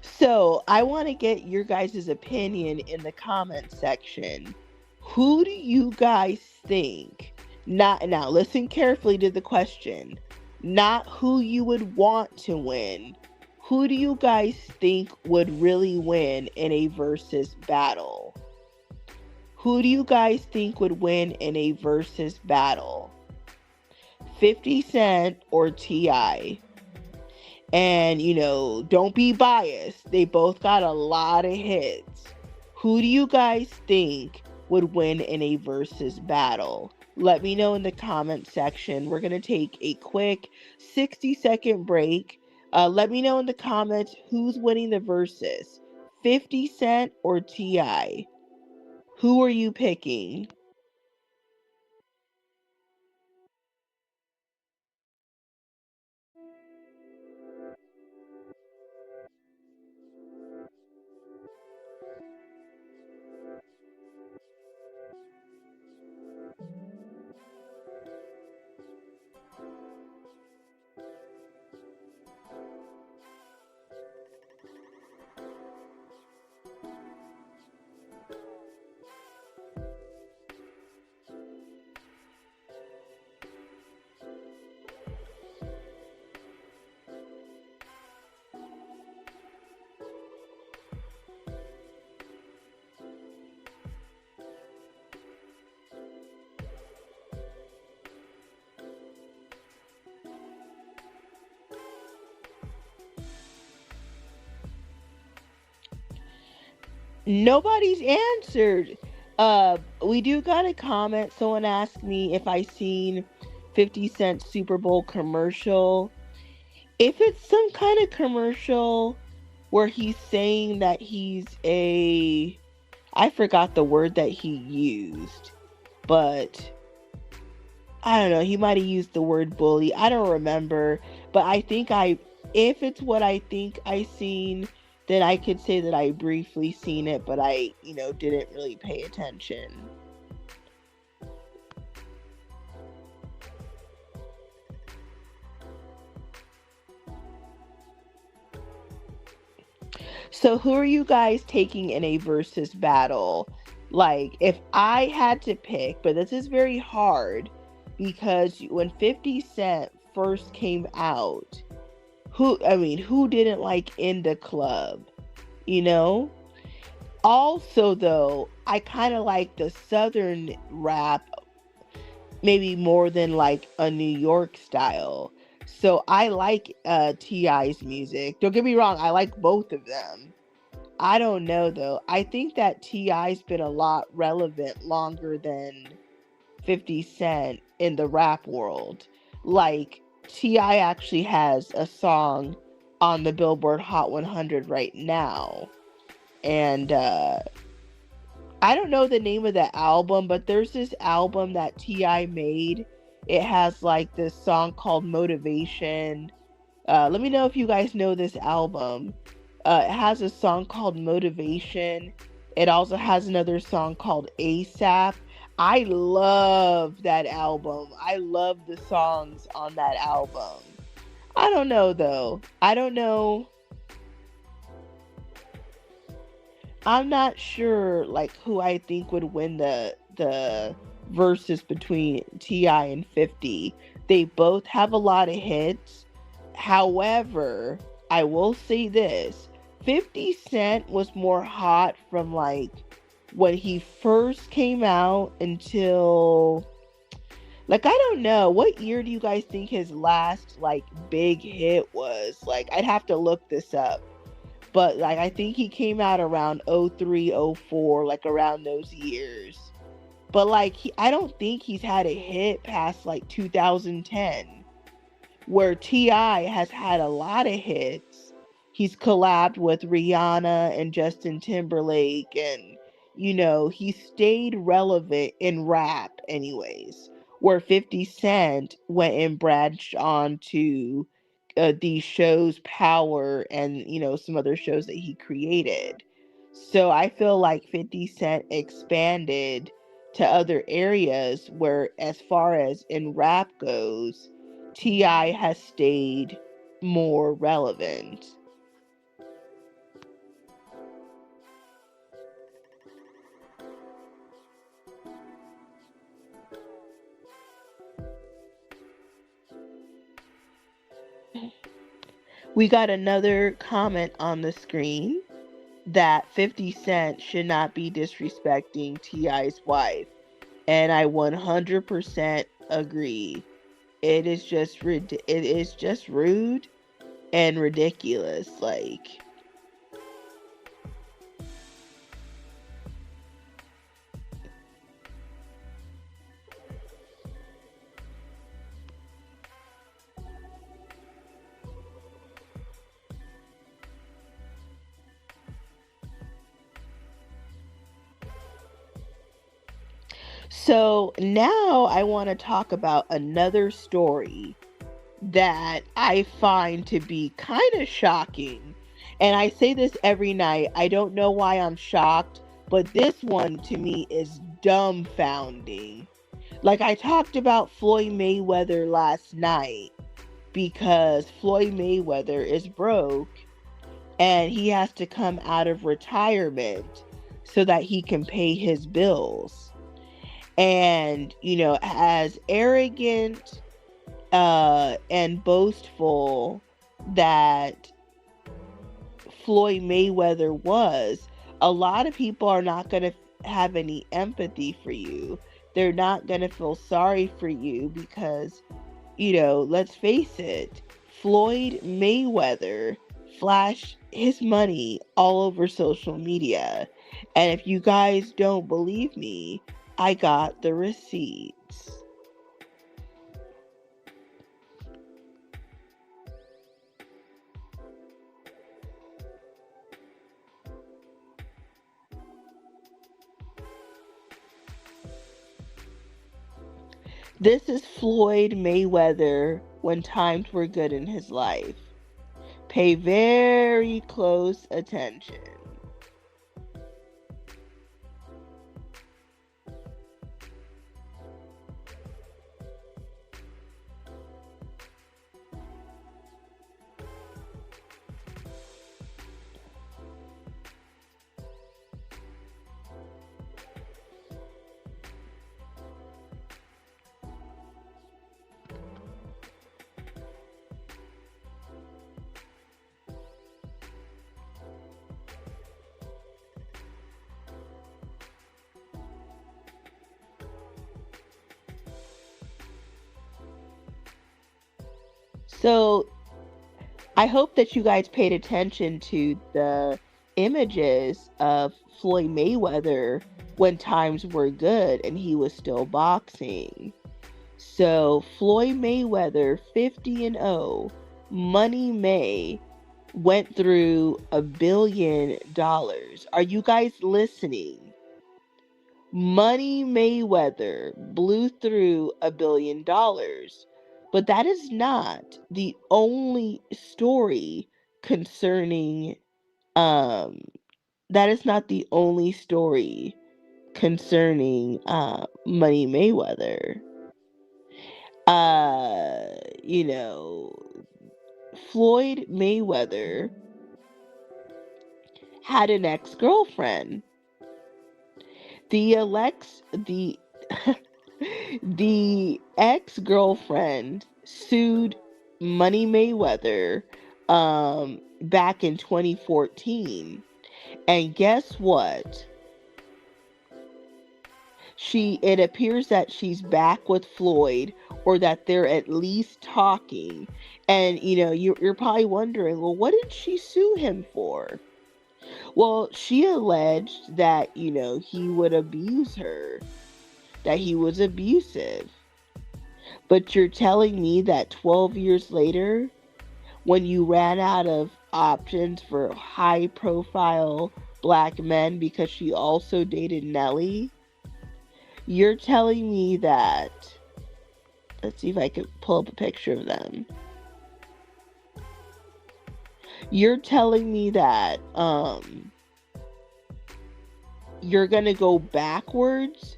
So I want to get your guys' opinion in the comment section. Who do you guys think? Not now, listen carefully to the question. Not who you would want to win. Who do you guys think would really win in a versus battle? Who do you guys think would win in a versus battle? 50 Cent or T.I.? And, don't be biased. They both got a lot of hits. Who do you guys think would win in a versus battle? Let me know in the comment section. We're going to take a quick 60-second break. Let me know in the comments who's winning the versus, 50 Cent or T.I. Who are you picking? Nobody's answered. We do got a comment. Someone asked me if I seen 50 Cent Super Bowl commercial. If it's some kind of commercial where he's saying that he's a, I forgot the word that he used, but I don't know, he might have used the word bully. I don't remember, but if it's what I think I seen, then I could say that I briefly seen it, but I, didn't really pay attention. So who are you guys taking in a versus battle? Like, if I had to pick, but this is very hard because when 50 Cent first came out, who didn't like In the Club, Also, though, I kind of like the Southern rap maybe more than like a New York style. So I like T.I.'s music. Don't get me wrong, I like both of them. I don't know though. I think that T.I.'s been a lot relevant longer than 50 Cent in the rap world. Like, T.I. actually has a song on the Billboard Hot 100 right now. And I don't know the name of the album, but there's this album that T.I. made. It has like this song called Motivation. Let me know if you guys know this album. It has a song called Motivation. It also has another song called ASAP. I love that album. I love the songs on that album. I don't know though. I don't know. I'm not sure like who I think would win the versus between T.I. and 50. They both have a lot of hits. However, I will say this. 50 Cent was more hot from like when he first came out until, like, I don't know, what year do you guys think his last like big hit was? Like, I'd have to look this up. But like, I think he came out around 03, 04, like around those years. But like, I don't think he's had a hit past like 2010, where T.I. has had a lot of hits. He's collabed with Rihanna and Justin Timberlake, and he stayed relevant in rap anyways, where 50 Cent went and branched on to these shows, Power, and some other shows that he created. So I feel like 50 Cent expanded to other areas where, as far as in rap goes, T.I. has stayed more relevant. We got another comment on the screen that 50 Cent should not be disrespecting T.I.'s wife. And I 100% agree. It is just rude and ridiculous. Like, so now I want to talk about another story that I find to be kind of shocking. And I say this every night. I don't know why I'm shocked, but this one to me is dumbfounding. Like, I talked about Floyd Mayweather last night because Floyd Mayweather is broke and he has to come out of retirement so that he can pay his bills. And, as arrogant and boastful that Floyd Mayweather was, a lot of people are not going to have any empathy for you. They're not going to feel sorry for you because, let's face it, Floyd Mayweather flashed his money all over social media. And if you guys don't believe me, I got the receipts. This is Floyd Mayweather when times were good in his life. Pay very close attention. So I hope that you guys paid attention to the images of Floyd Mayweather when times were good and he was still boxing. So Floyd Mayweather, 50-0, Money May, went through $1 billion. Are you guys listening? Money Mayweather blew through $1 billion. But that is not the only story concerning um that is not the only story concerning Money Mayweather. You know, Floyd Mayweather had an ex-girlfriend. The the ex-girlfriend sued Money Mayweather back in 2014. And guess what? It appears that she's back with Floyd, or that they're at least talking. And you're probably wondering, well, what did she sue him for? Well, she alleged that he would abuse her, that he was abusive. But you're telling me that 12 years later, when you ran out of options for high profile black men because she also dated Nelly, you're telling me that, let's see if I can pull up a picture of them. You're telling me that you're gonna go backwards?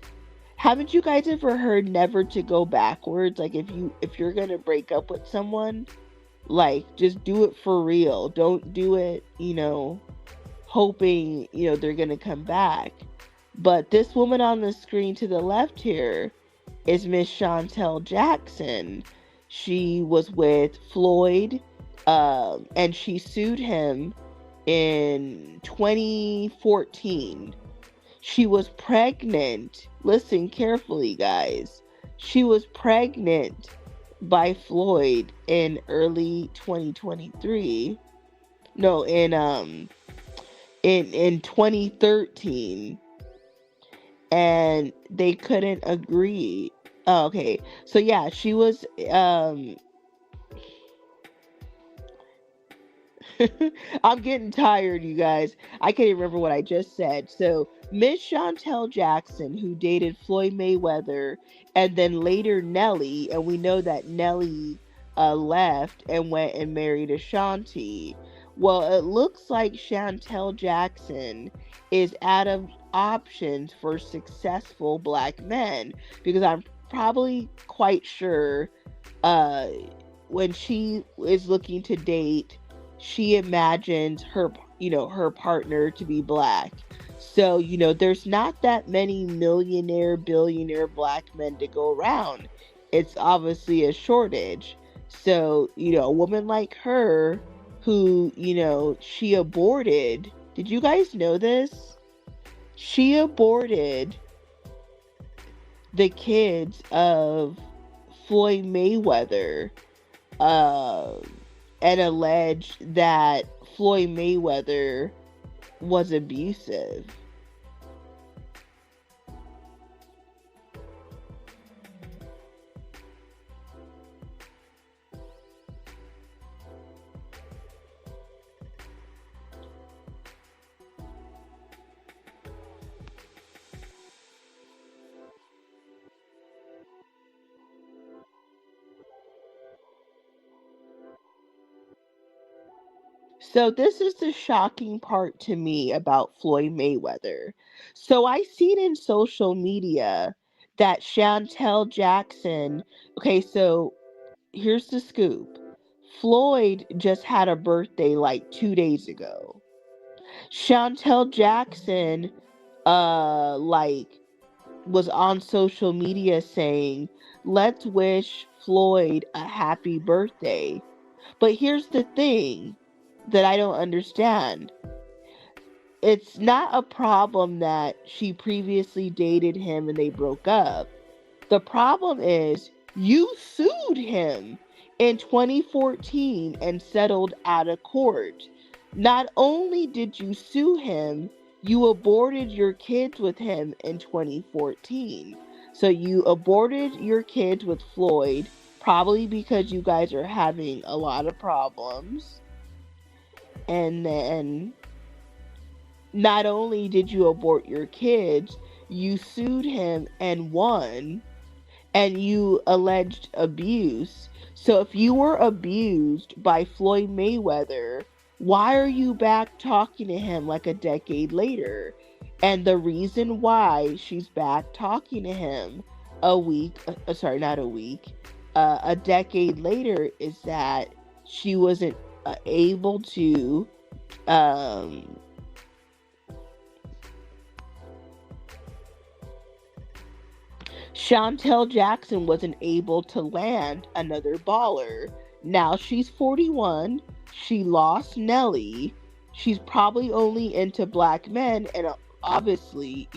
Haven't you guys ever heard never to go backwards? Like if you're gonna break up with someone, like just do it for real. Don't do it, hoping, they're gonna come back. But this woman on the screen to the left here is Miss Chantel Jackson. She was with Floyd, and she sued him in 2014. She was pregnant. Listen carefully, guys. She was pregnant by Floyd in early 2023. No, in 2013. And they couldn't agree. Oh, okay. So yeah, she was I'm getting tired, you guys. I can't even remember what I just said. So Miss Chantel Jackson, who dated Floyd Mayweather and then later Nelly, and we know that Nelly left and went and married Ashanti. Well, it looks like Chantel Jackson is out of options for successful black men, because I'm probably quite sure when she is looking to date, she imagines her partner to be black. So there's not that many millionaire, billionaire black men to go around. It's obviously a shortage. So a woman like her who she aborted. Did you guys know this? She aborted the kids of Floyd Mayweather, and alleged that Floyd Mayweather was abusive. So this is the shocking part to me about Floyd Mayweather. So I seen in social media that Chantel Jackson, okay, so here's the scoop. Floyd just had a birthday like 2 days ago. Chantel Jackson like was on social media saying, "Let's wish Floyd a happy birthday." But here's the thing that I don't understand. It's not a problem that she previously dated him and they broke up. The problem is you sued him in 2014 and settled out of court. Not only did you sue him, you aborted your kids with him in 2014. So you aborted your kids with Floyd, probably because you guys are having a lot of problems. And then not only did you abort your kids, you sued him and won, and you alleged abuse. So if you were abused by Floyd Mayweather, why are you back talking to him like a decade later? And the reason why she's back talking to him a decade later is that she wasn't able to Chantel Jackson wasn't able to land another baller. Now she's 41. She lost Nelly. She's probably only into black men. And obviously,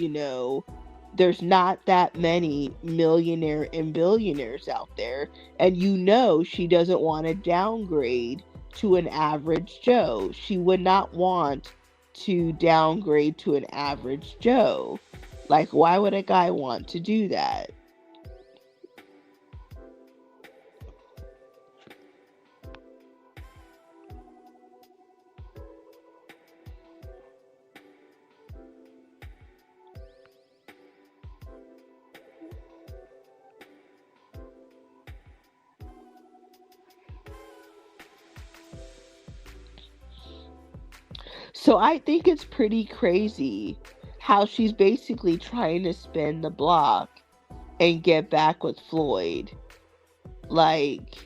there's not that many millionaire and billionaires out there. And she doesn't want to downgrade to an average Joe. She would not want to downgrade to an average Joe. Like, why would a guy want to do that? So I think it's pretty crazy how she's basically trying to spin the block and get back with Floyd. Like,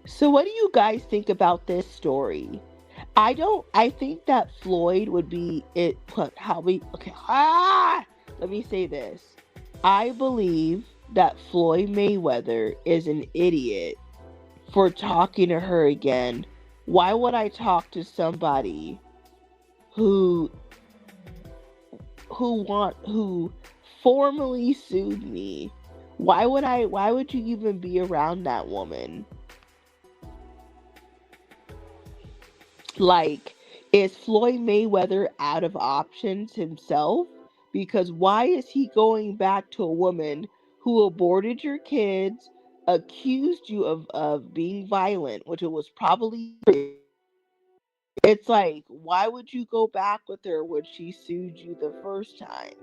so what do you guys think about this story? I think that Floyd would be it. Let me say this. I believe that Floyd Mayweather is an idiot for talking to her again. Why would I talk to somebody who formally sued me? Why would you even be around that woman? Like, is Floyd Mayweather out of options himself? Because why is he going back to a woman who aborted your kids, accused you of being violent, which it was probably. It's like, why would you go back with her when she sued you the first time?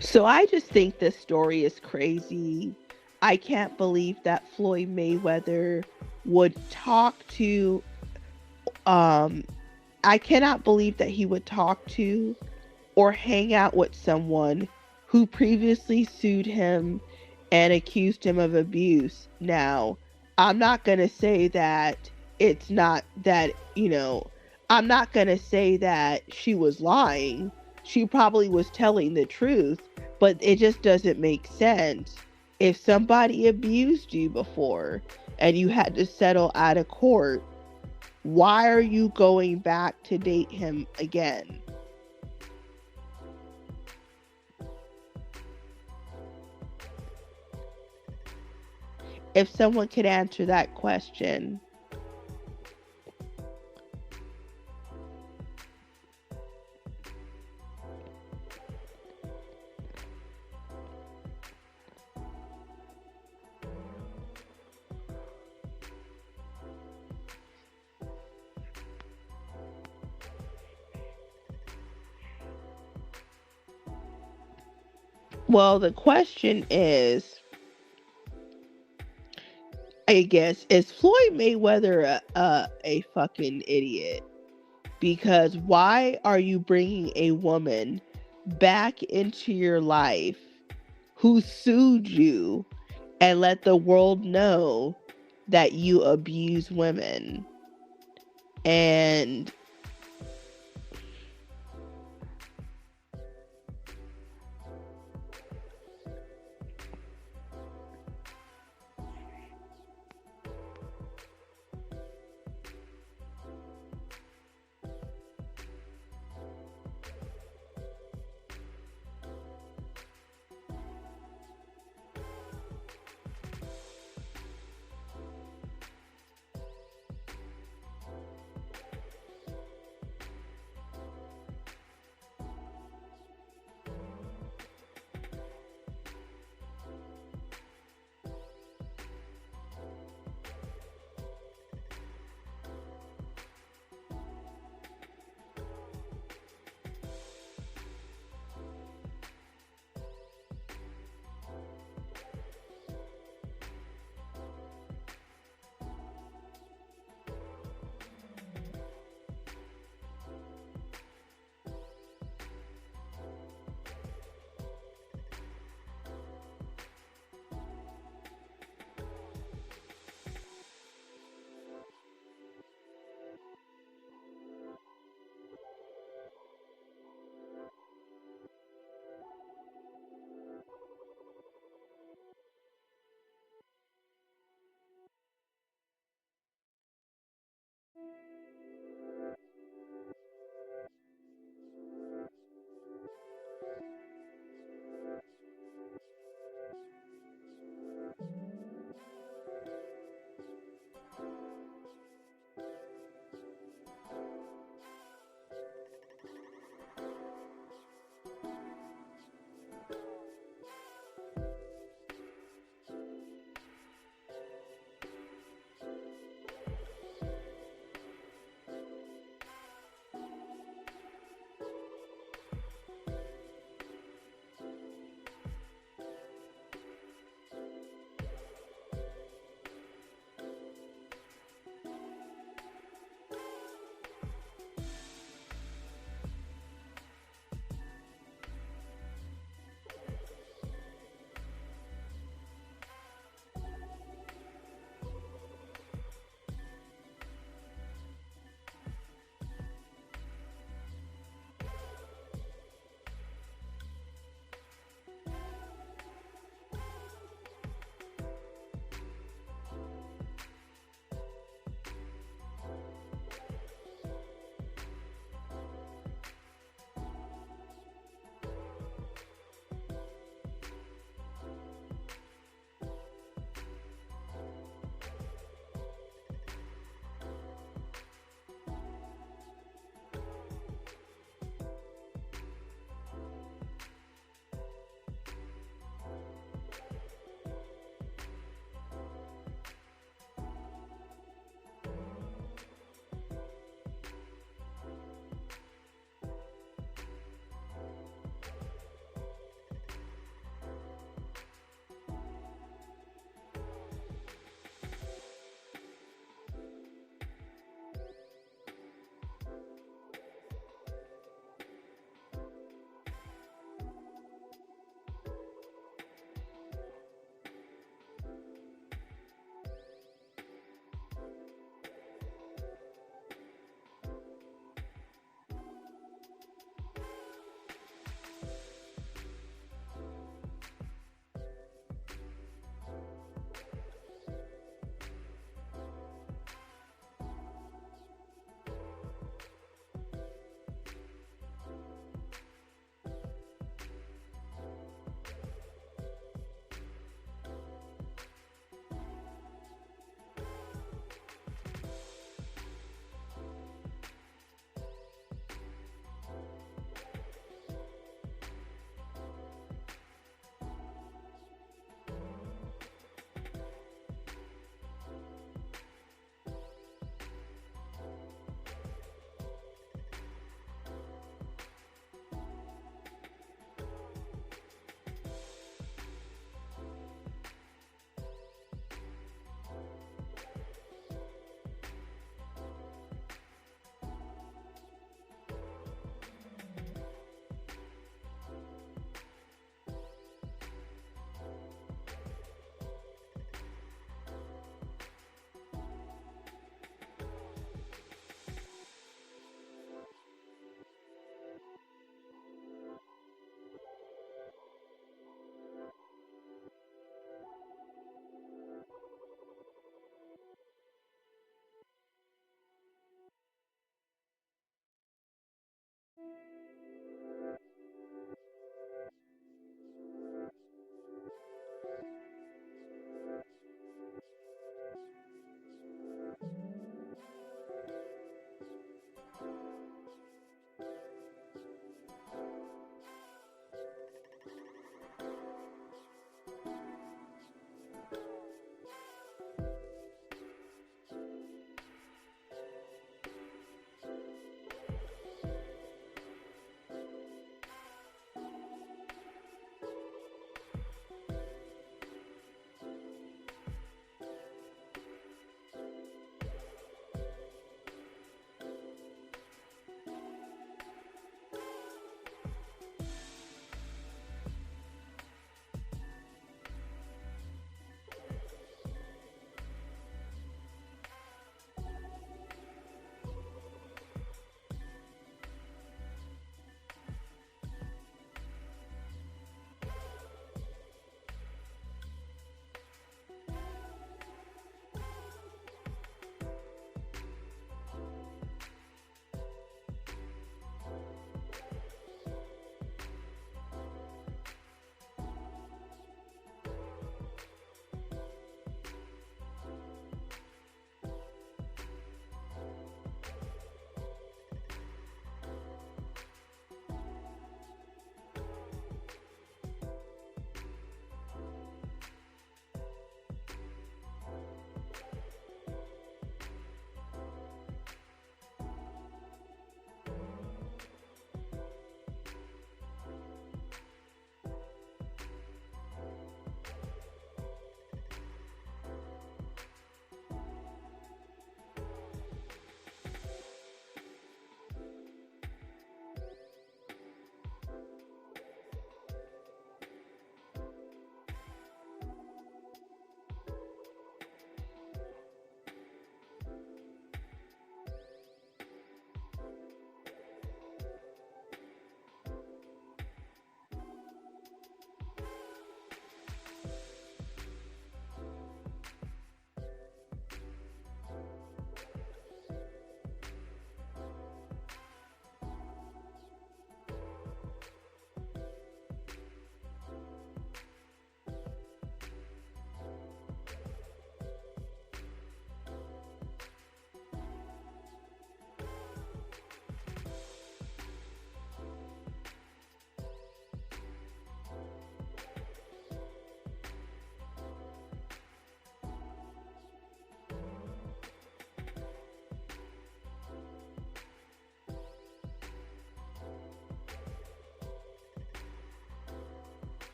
So I just think this story is crazy. I can't believe that Floyd Mayweather would talk to I cannot believe that he would talk to or hang out with someone who previously sued him and accused him of abuse. Now, I'm not going to say that it's not that, I'm not going to say that she was lying. She probably was telling the truth, but it just doesn't make sense. If somebody abused you before and you had to settle out of court, why are you going back to date him again? If someone could answer that question. Well, the question is, I guess, is Floyd Mayweather a fucking idiot? Because why are you bringing a woman back into your life who sued you and let the world know that you abuse women? And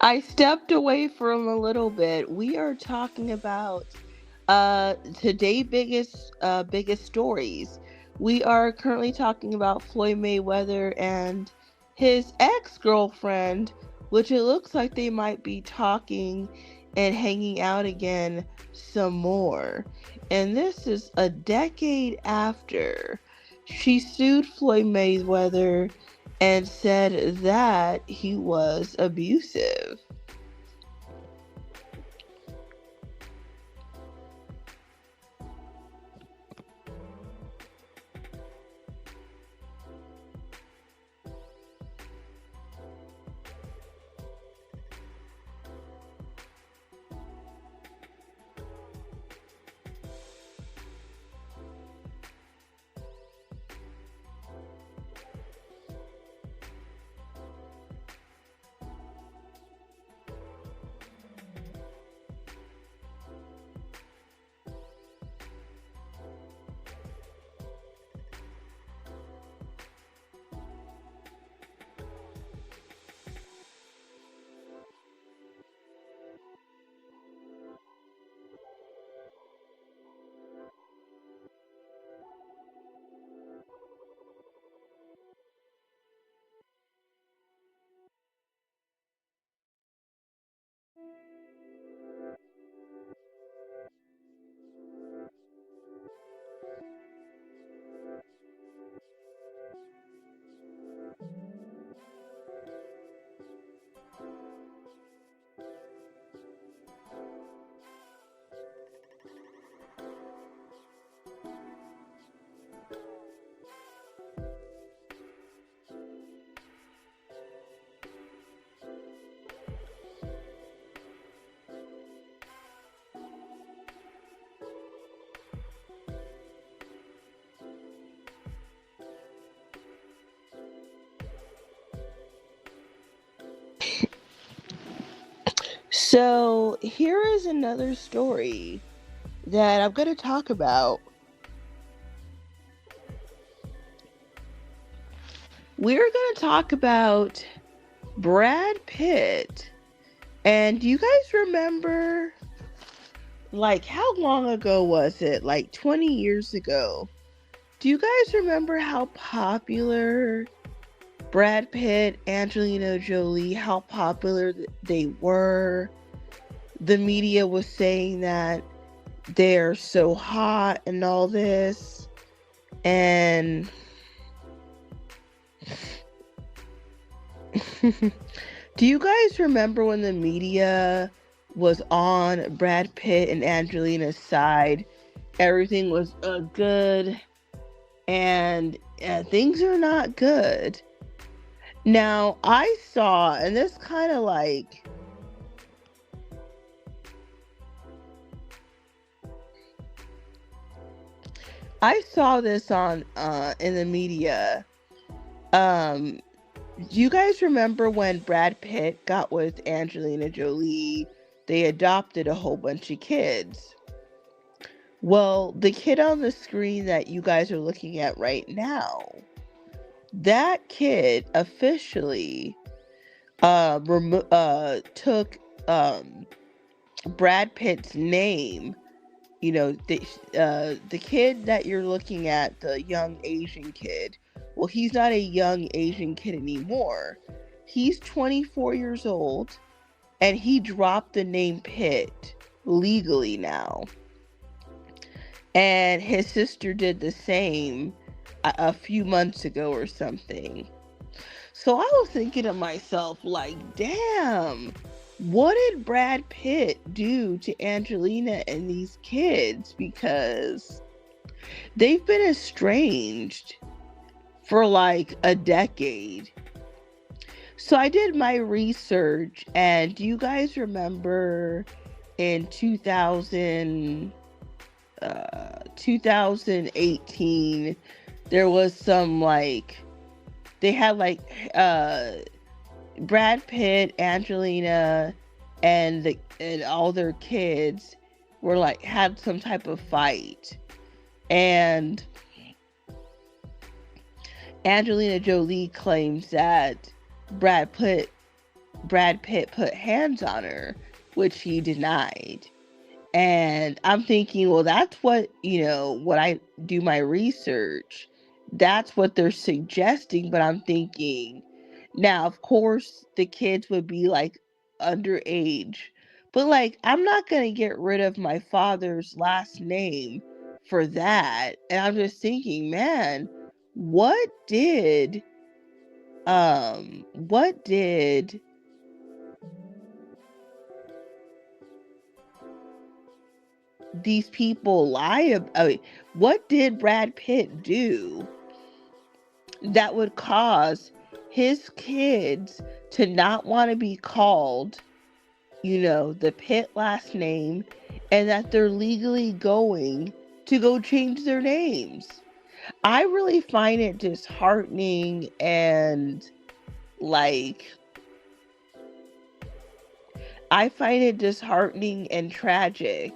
I stepped away from a little bit. We are talking about today biggest stories. We are currently talking about Floyd Mayweather and his ex-girlfriend, which it looks like they might be talking and hanging out again some more. And this is a decade after she sued Floyd Mayweather and said that he was abusive. So here is another story that I'm going to talk about. We're going to talk about Brad Pitt. And do you guys remember, like, how long ago was it? Like 20 years ago. Do you guys remember how popular Brad Pitt, Angelina Jolie, how popular they were? The media was saying that they're so hot and all this. And do you guys remember when the media was on Brad Pitt and Angelina's side? Everything was good, and things are not good. Now, I saw, and this kind of like, I saw this on in the media. Do you guys remember when Brad Pitt got with Angelina Jolie? They adopted a whole bunch of kids. Well, the kid on the screen that you guys are looking at right now, that kid officially took Brad Pitt's name. You know, the kid that you're looking at, the young Asian kid, well, he's not a young Asian kid anymore. He's 24 years old, and he dropped the name Pitt legally now. And his sister did the same a few months ago or something. So I was thinking to myself, like, damn, what did Brad Pitt do to Angelina and these kids? Because they've been estranged for like a decade. So I did my research, and do you guys remember in 2018, there was some like, they had like Brad Pitt, Angelina, and all their kids were like, had some type of fight, and Angelina Jolie claims that Brad Pitt Brad Pitt put hands on her, which he denied. And I'm thinking, well, that's what, when I do my research, that's what they're suggesting. But I'm thinking, now, of course, the kids would be like underage. But like, I'm not going to get rid of my father's last name for that. And I'm just thinking, man, what did these people lie about? What did Brad Pitt do that would cause his kids to not want to be called, the Pitt last name, and that they're legally going to go change their names? I really find it disheartening and I find it disheartening and tragic.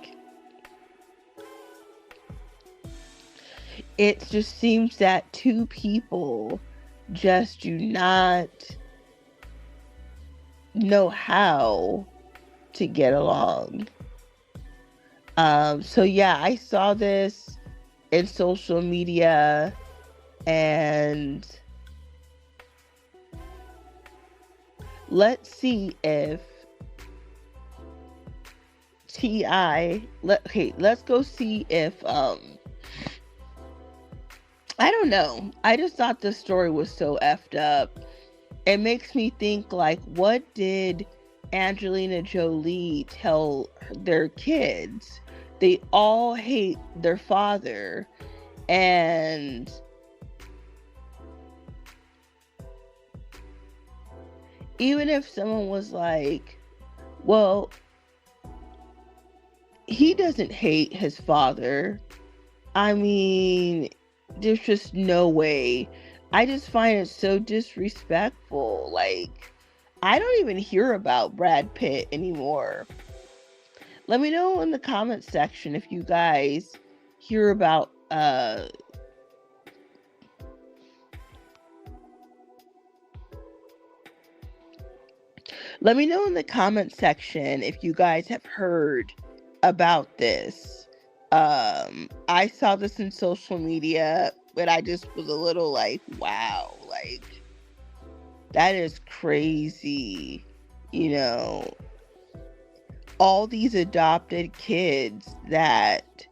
It just seems that two people just do not know how to get along. So yeah, I saw this in social media, and let's see if let's go see if I don't know. I just thought this story was so effed up. It makes me think, like, what did Angelina Jolie tell their kids? They all hate their father. And even if someone was like, well, he doesn't hate his father, I mean, there's just no way. I just find it so disrespectful. Like, I don't even hear about Brad Pitt anymore. Let me know in the comment section if you guys hear about let me know in the comment section if you guys have heard about this. I saw this in social media, but I just was a little like, wow, like, that is crazy. All these adopted kids that,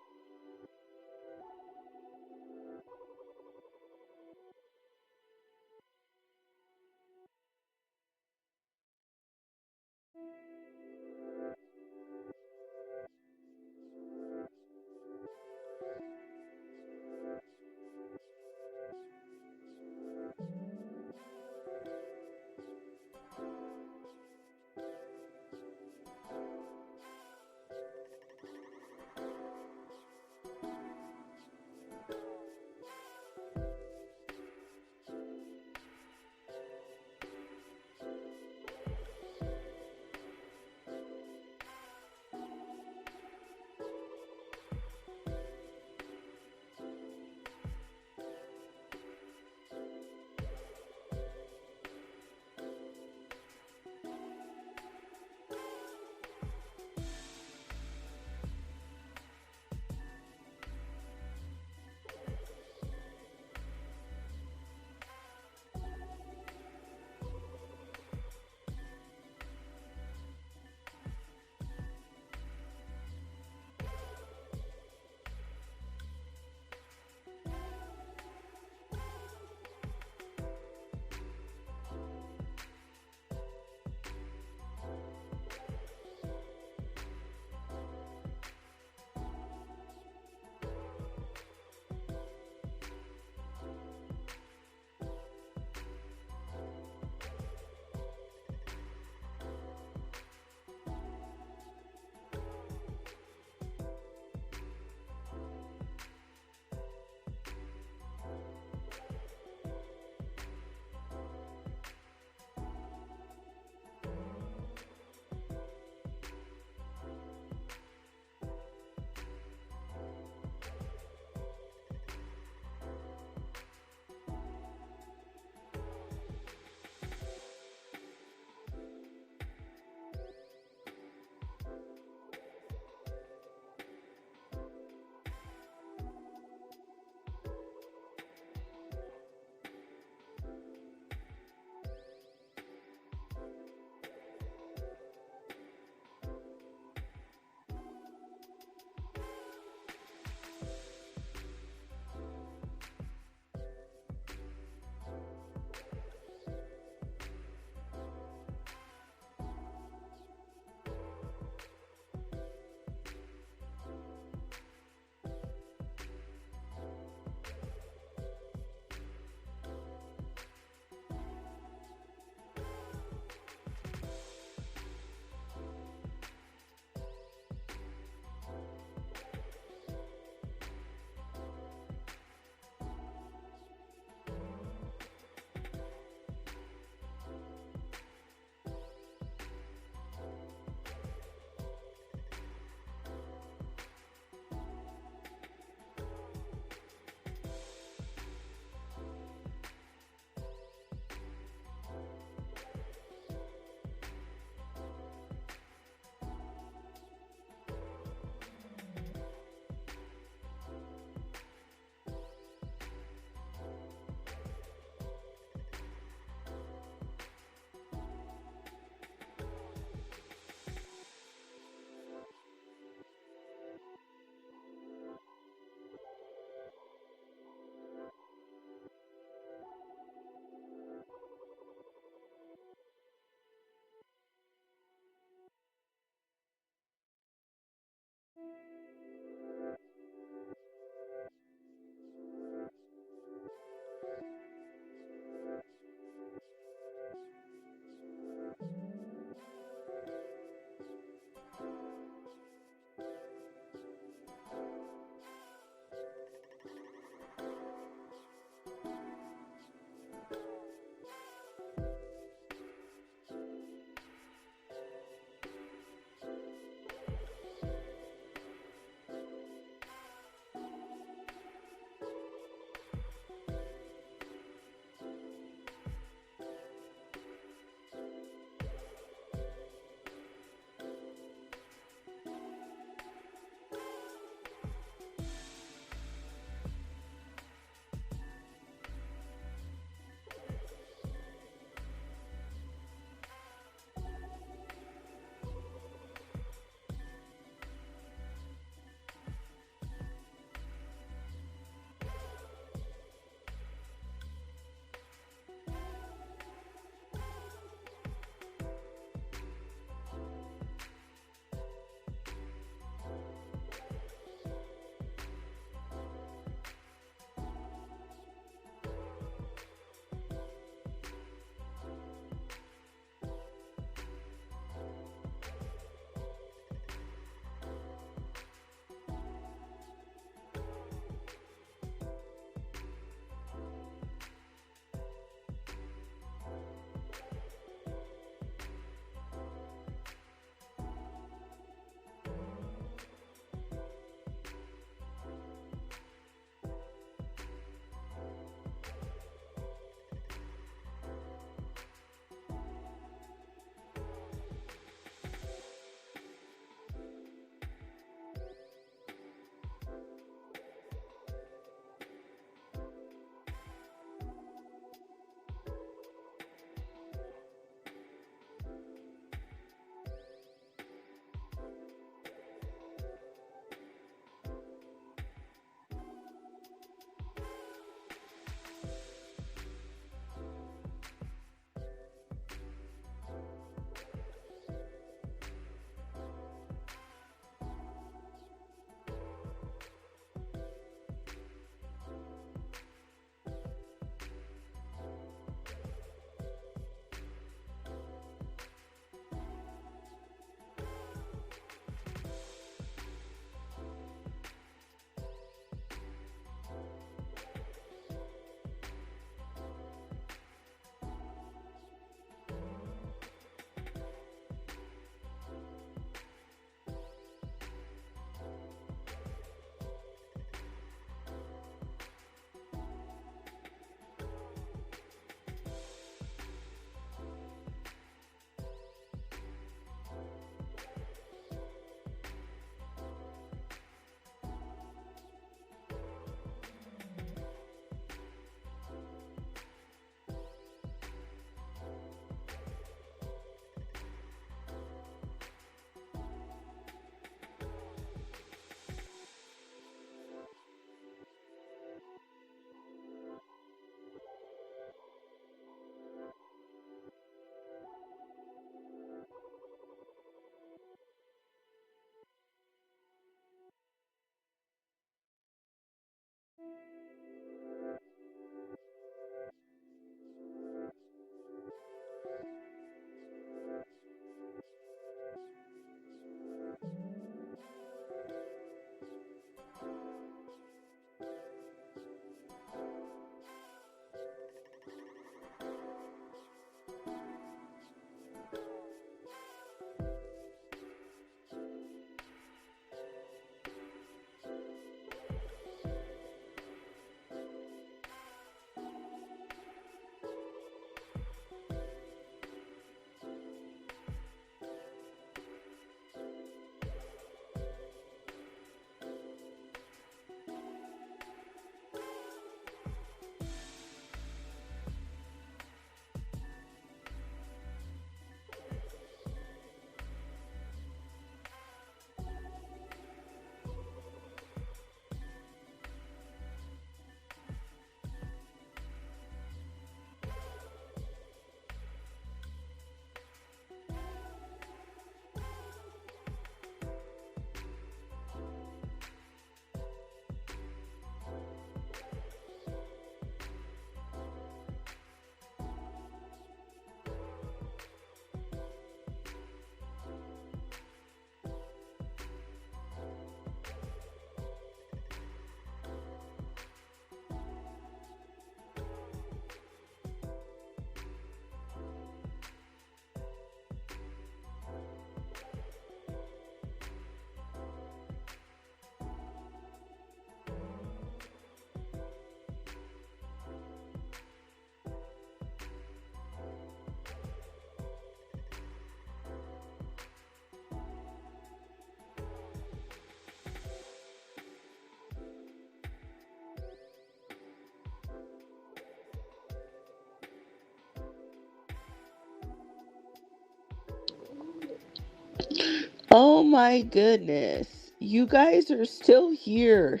Oh my goodness. You guys are still here.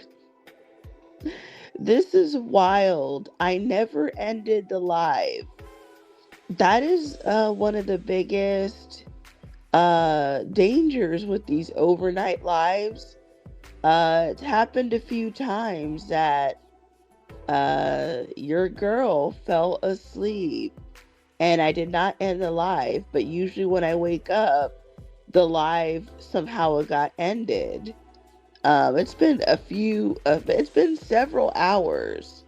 This is wild. I never ended the live. That is one of the biggest dangers with these overnight lives. It's happened a few times that your girl fell asleep and I did not end the live, but usually when I wake up, the live somehow got ended. It's been it's been several hours,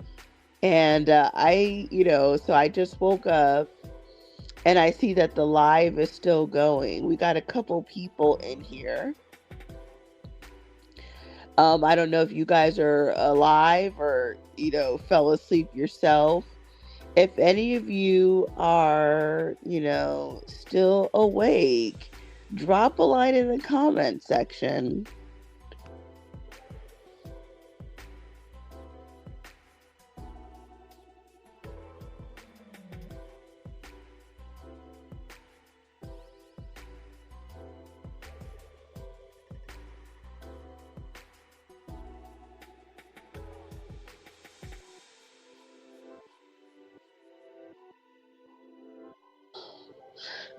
and so I just woke up and I see that the live is still going. We got a couple people in here. I don't know if you guys are alive or, fell asleep yourself. If any of you are, still awake, drop a line in the comment section.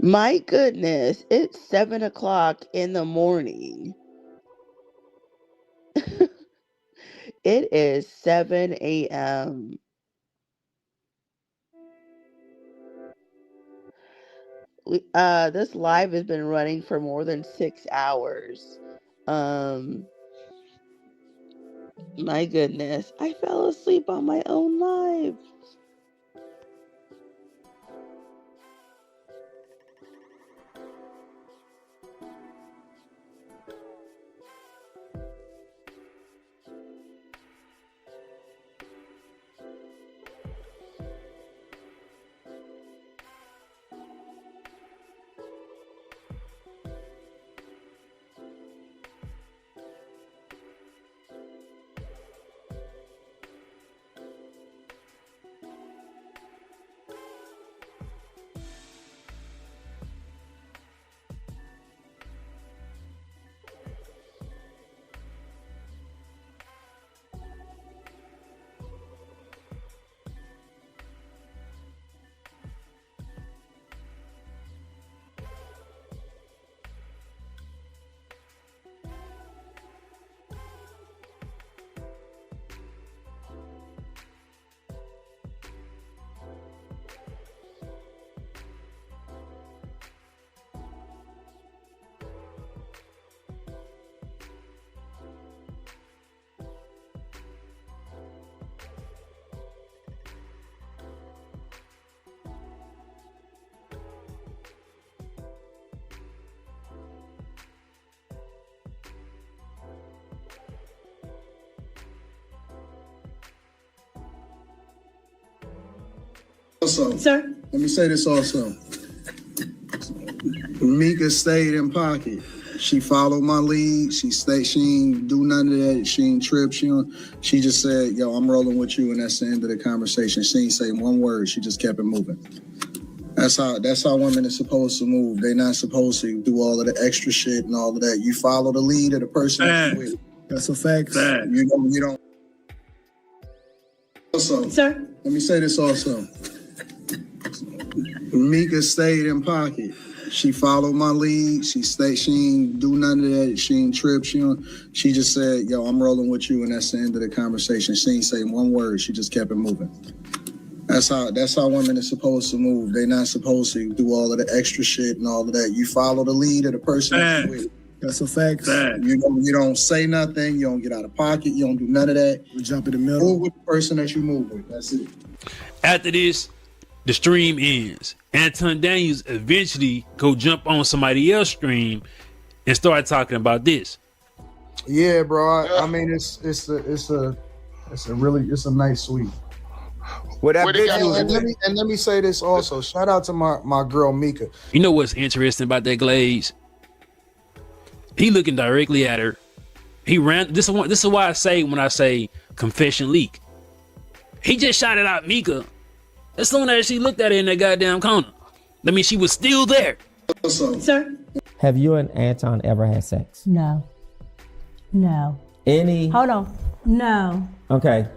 My goodness, it's 7 o'clock in the morning. It is 7 a.m. This live has been running for more than 6 hours. My goodness, I fell asleep on my own live. Also, Sir? let me say this also. Mika stayed in pocket. She followed my lead. She ain't do none of that. She ain't trip. She just said, yo, I'm rolling with you, and that's the end of the conversation. She ain't say one word. She just kept it moving. That's how women are supposed to move. They're not supposed to do all of the extra shit and all of that. You follow the lead of the person that you're with. That's a fact. You don't. Also, Sir? let me say this also. Mika stayed in pocket. She followed my lead. She ain't do none of that. She ain't trip. She just said, yo, I'm rolling with you, and that's the end of the conversation. She ain't say one word. She just kept it moving. That's how women are supposed to move. They're not supposed to do all of the extra shit and all of that. You follow the lead of the person that you're with. That's a fact. You don't say nothing. You don't get out of pocket. You don't do none of that. You jump in the middle. Move with the person that you move with. That's it. After this, the stream ends. Anton Daniels eventually go jump on somebody else's stream and start talking about this. Yeah, bro. I mean, it's a nice sweep. Well, that video, and let me say this also. Shout out to my girl Mika. You know what's interesting about that glaze? He looking directly at her. He ran. This is why I say when I say confession leak. He just shot it out Mika. As soon as she looked at it in that goddamn corner. I mean, she was still there. Also, Sir? Have you and Anton ever had sex? No. No. Any? Hold on. No. Okay.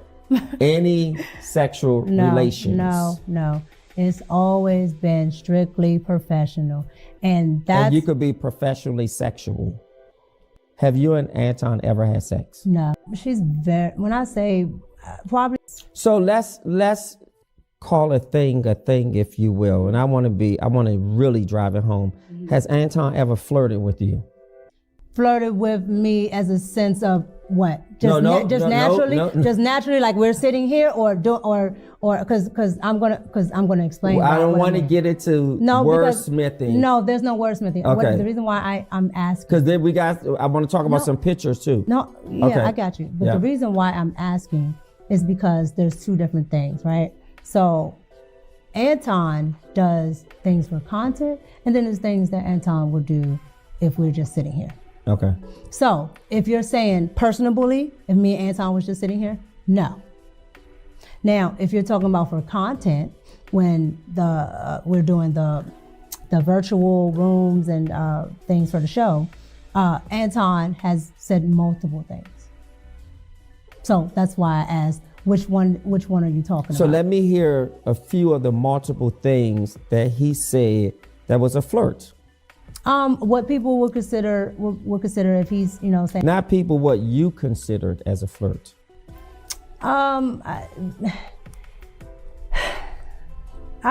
Any sexual relations? No. It's always been strictly professional. And that's... And you could be professionally sexual. Have you and Anton ever had sex? No. She's very... When I say probably... So let's call a thing, if you will. And I want to really drive it home. Has Anton ever flirted with you? Flirted with me as a sense of what? Just naturally, like we're sitting here, or because I'm gonna explain. Well, I don't want to get into wordsmithing. No, there's no wordsmithing. Okay. The reason why I'm asking, because then I want to talk about some pictures too. No, yeah, okay. I got you. But the reason why I'm asking is because there's two different things, right? So Anton does things for content, and then there's things that Anton would do if we're just sitting here. Okay. So if you're saying personally, if me and Anton was just sitting here, no. Now, if you're talking about for content, when we're doing the virtual rooms and things for the show, Anton has said multiple things. So that's why I asked, which one are you talking about? So let me hear a few of the multiple things that he said that was a flirt. What people would consider if he's, saying. Not people, what you considered as a flirt. I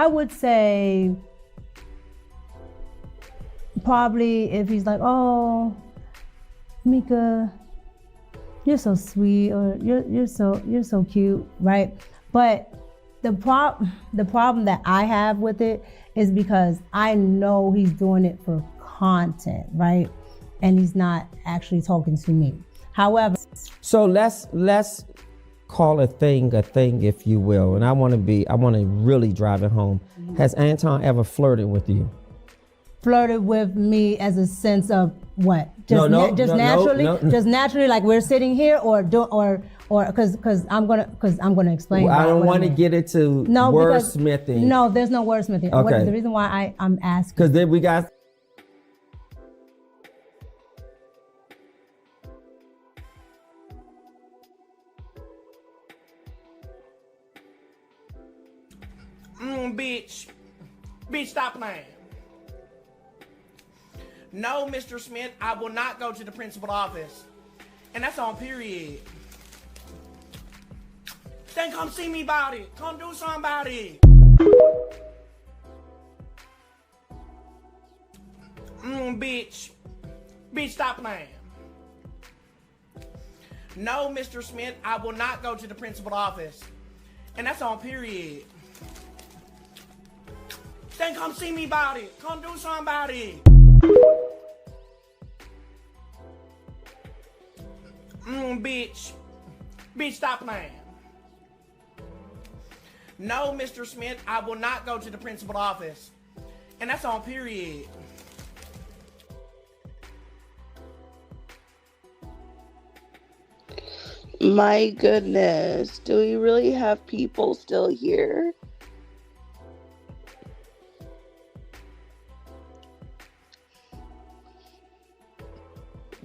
would say probably if he's like, oh, Mika, you're so sweet, or you're so cute, right? But the problem that I have with it is because I know he's doing it for content, right? And he's not actually talking to me. However, so let's call a thing, if you will. And I want to really drive it home. Has Anton ever flirted with you? Flirted with me as a sense of what? Just naturally, like we're sitting here, or because I'm gonna explain. Well, I don't want to get into wordsmithing. No, there's no wordsmithing. Okay. The reason why I'm asking, because then we got. Bitch, stop playing. No, Mr. Smith, I will not go to the principal office. And that's on period. Then come see me about it. Come do something about it. Bitch, stop playing. No, Mr. Smith, I will not go to the principal office. And that's on period. Then come see me about it. Come do something about it. Bitch, stop playing. No, Mr. Smith, I will not go to the principal office. And that's on period. My goodness, do we really have people still here?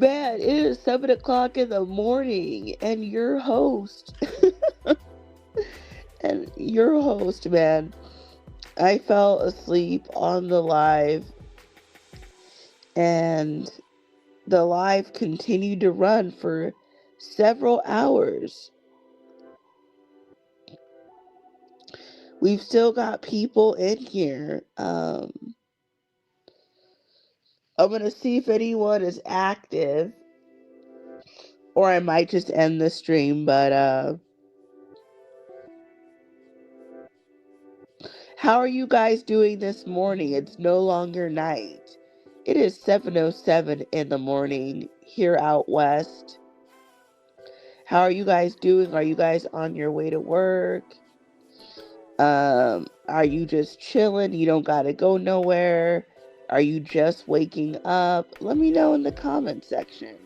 Man, it is 7 o'clock in the morning, and your host, man, I fell asleep on the live, and the live continued to run for several hours. We've still got people in here. I'm going to see if anyone is active, or I might just end the stream, but how are you guys doing this morning? It's no longer night. It is 7:07 in the morning here out west. How are you guys doing? Are you guys on your way to work? Are you just chilling? You don't got to go nowhere? Are you just waking up? Let me know in the comment section.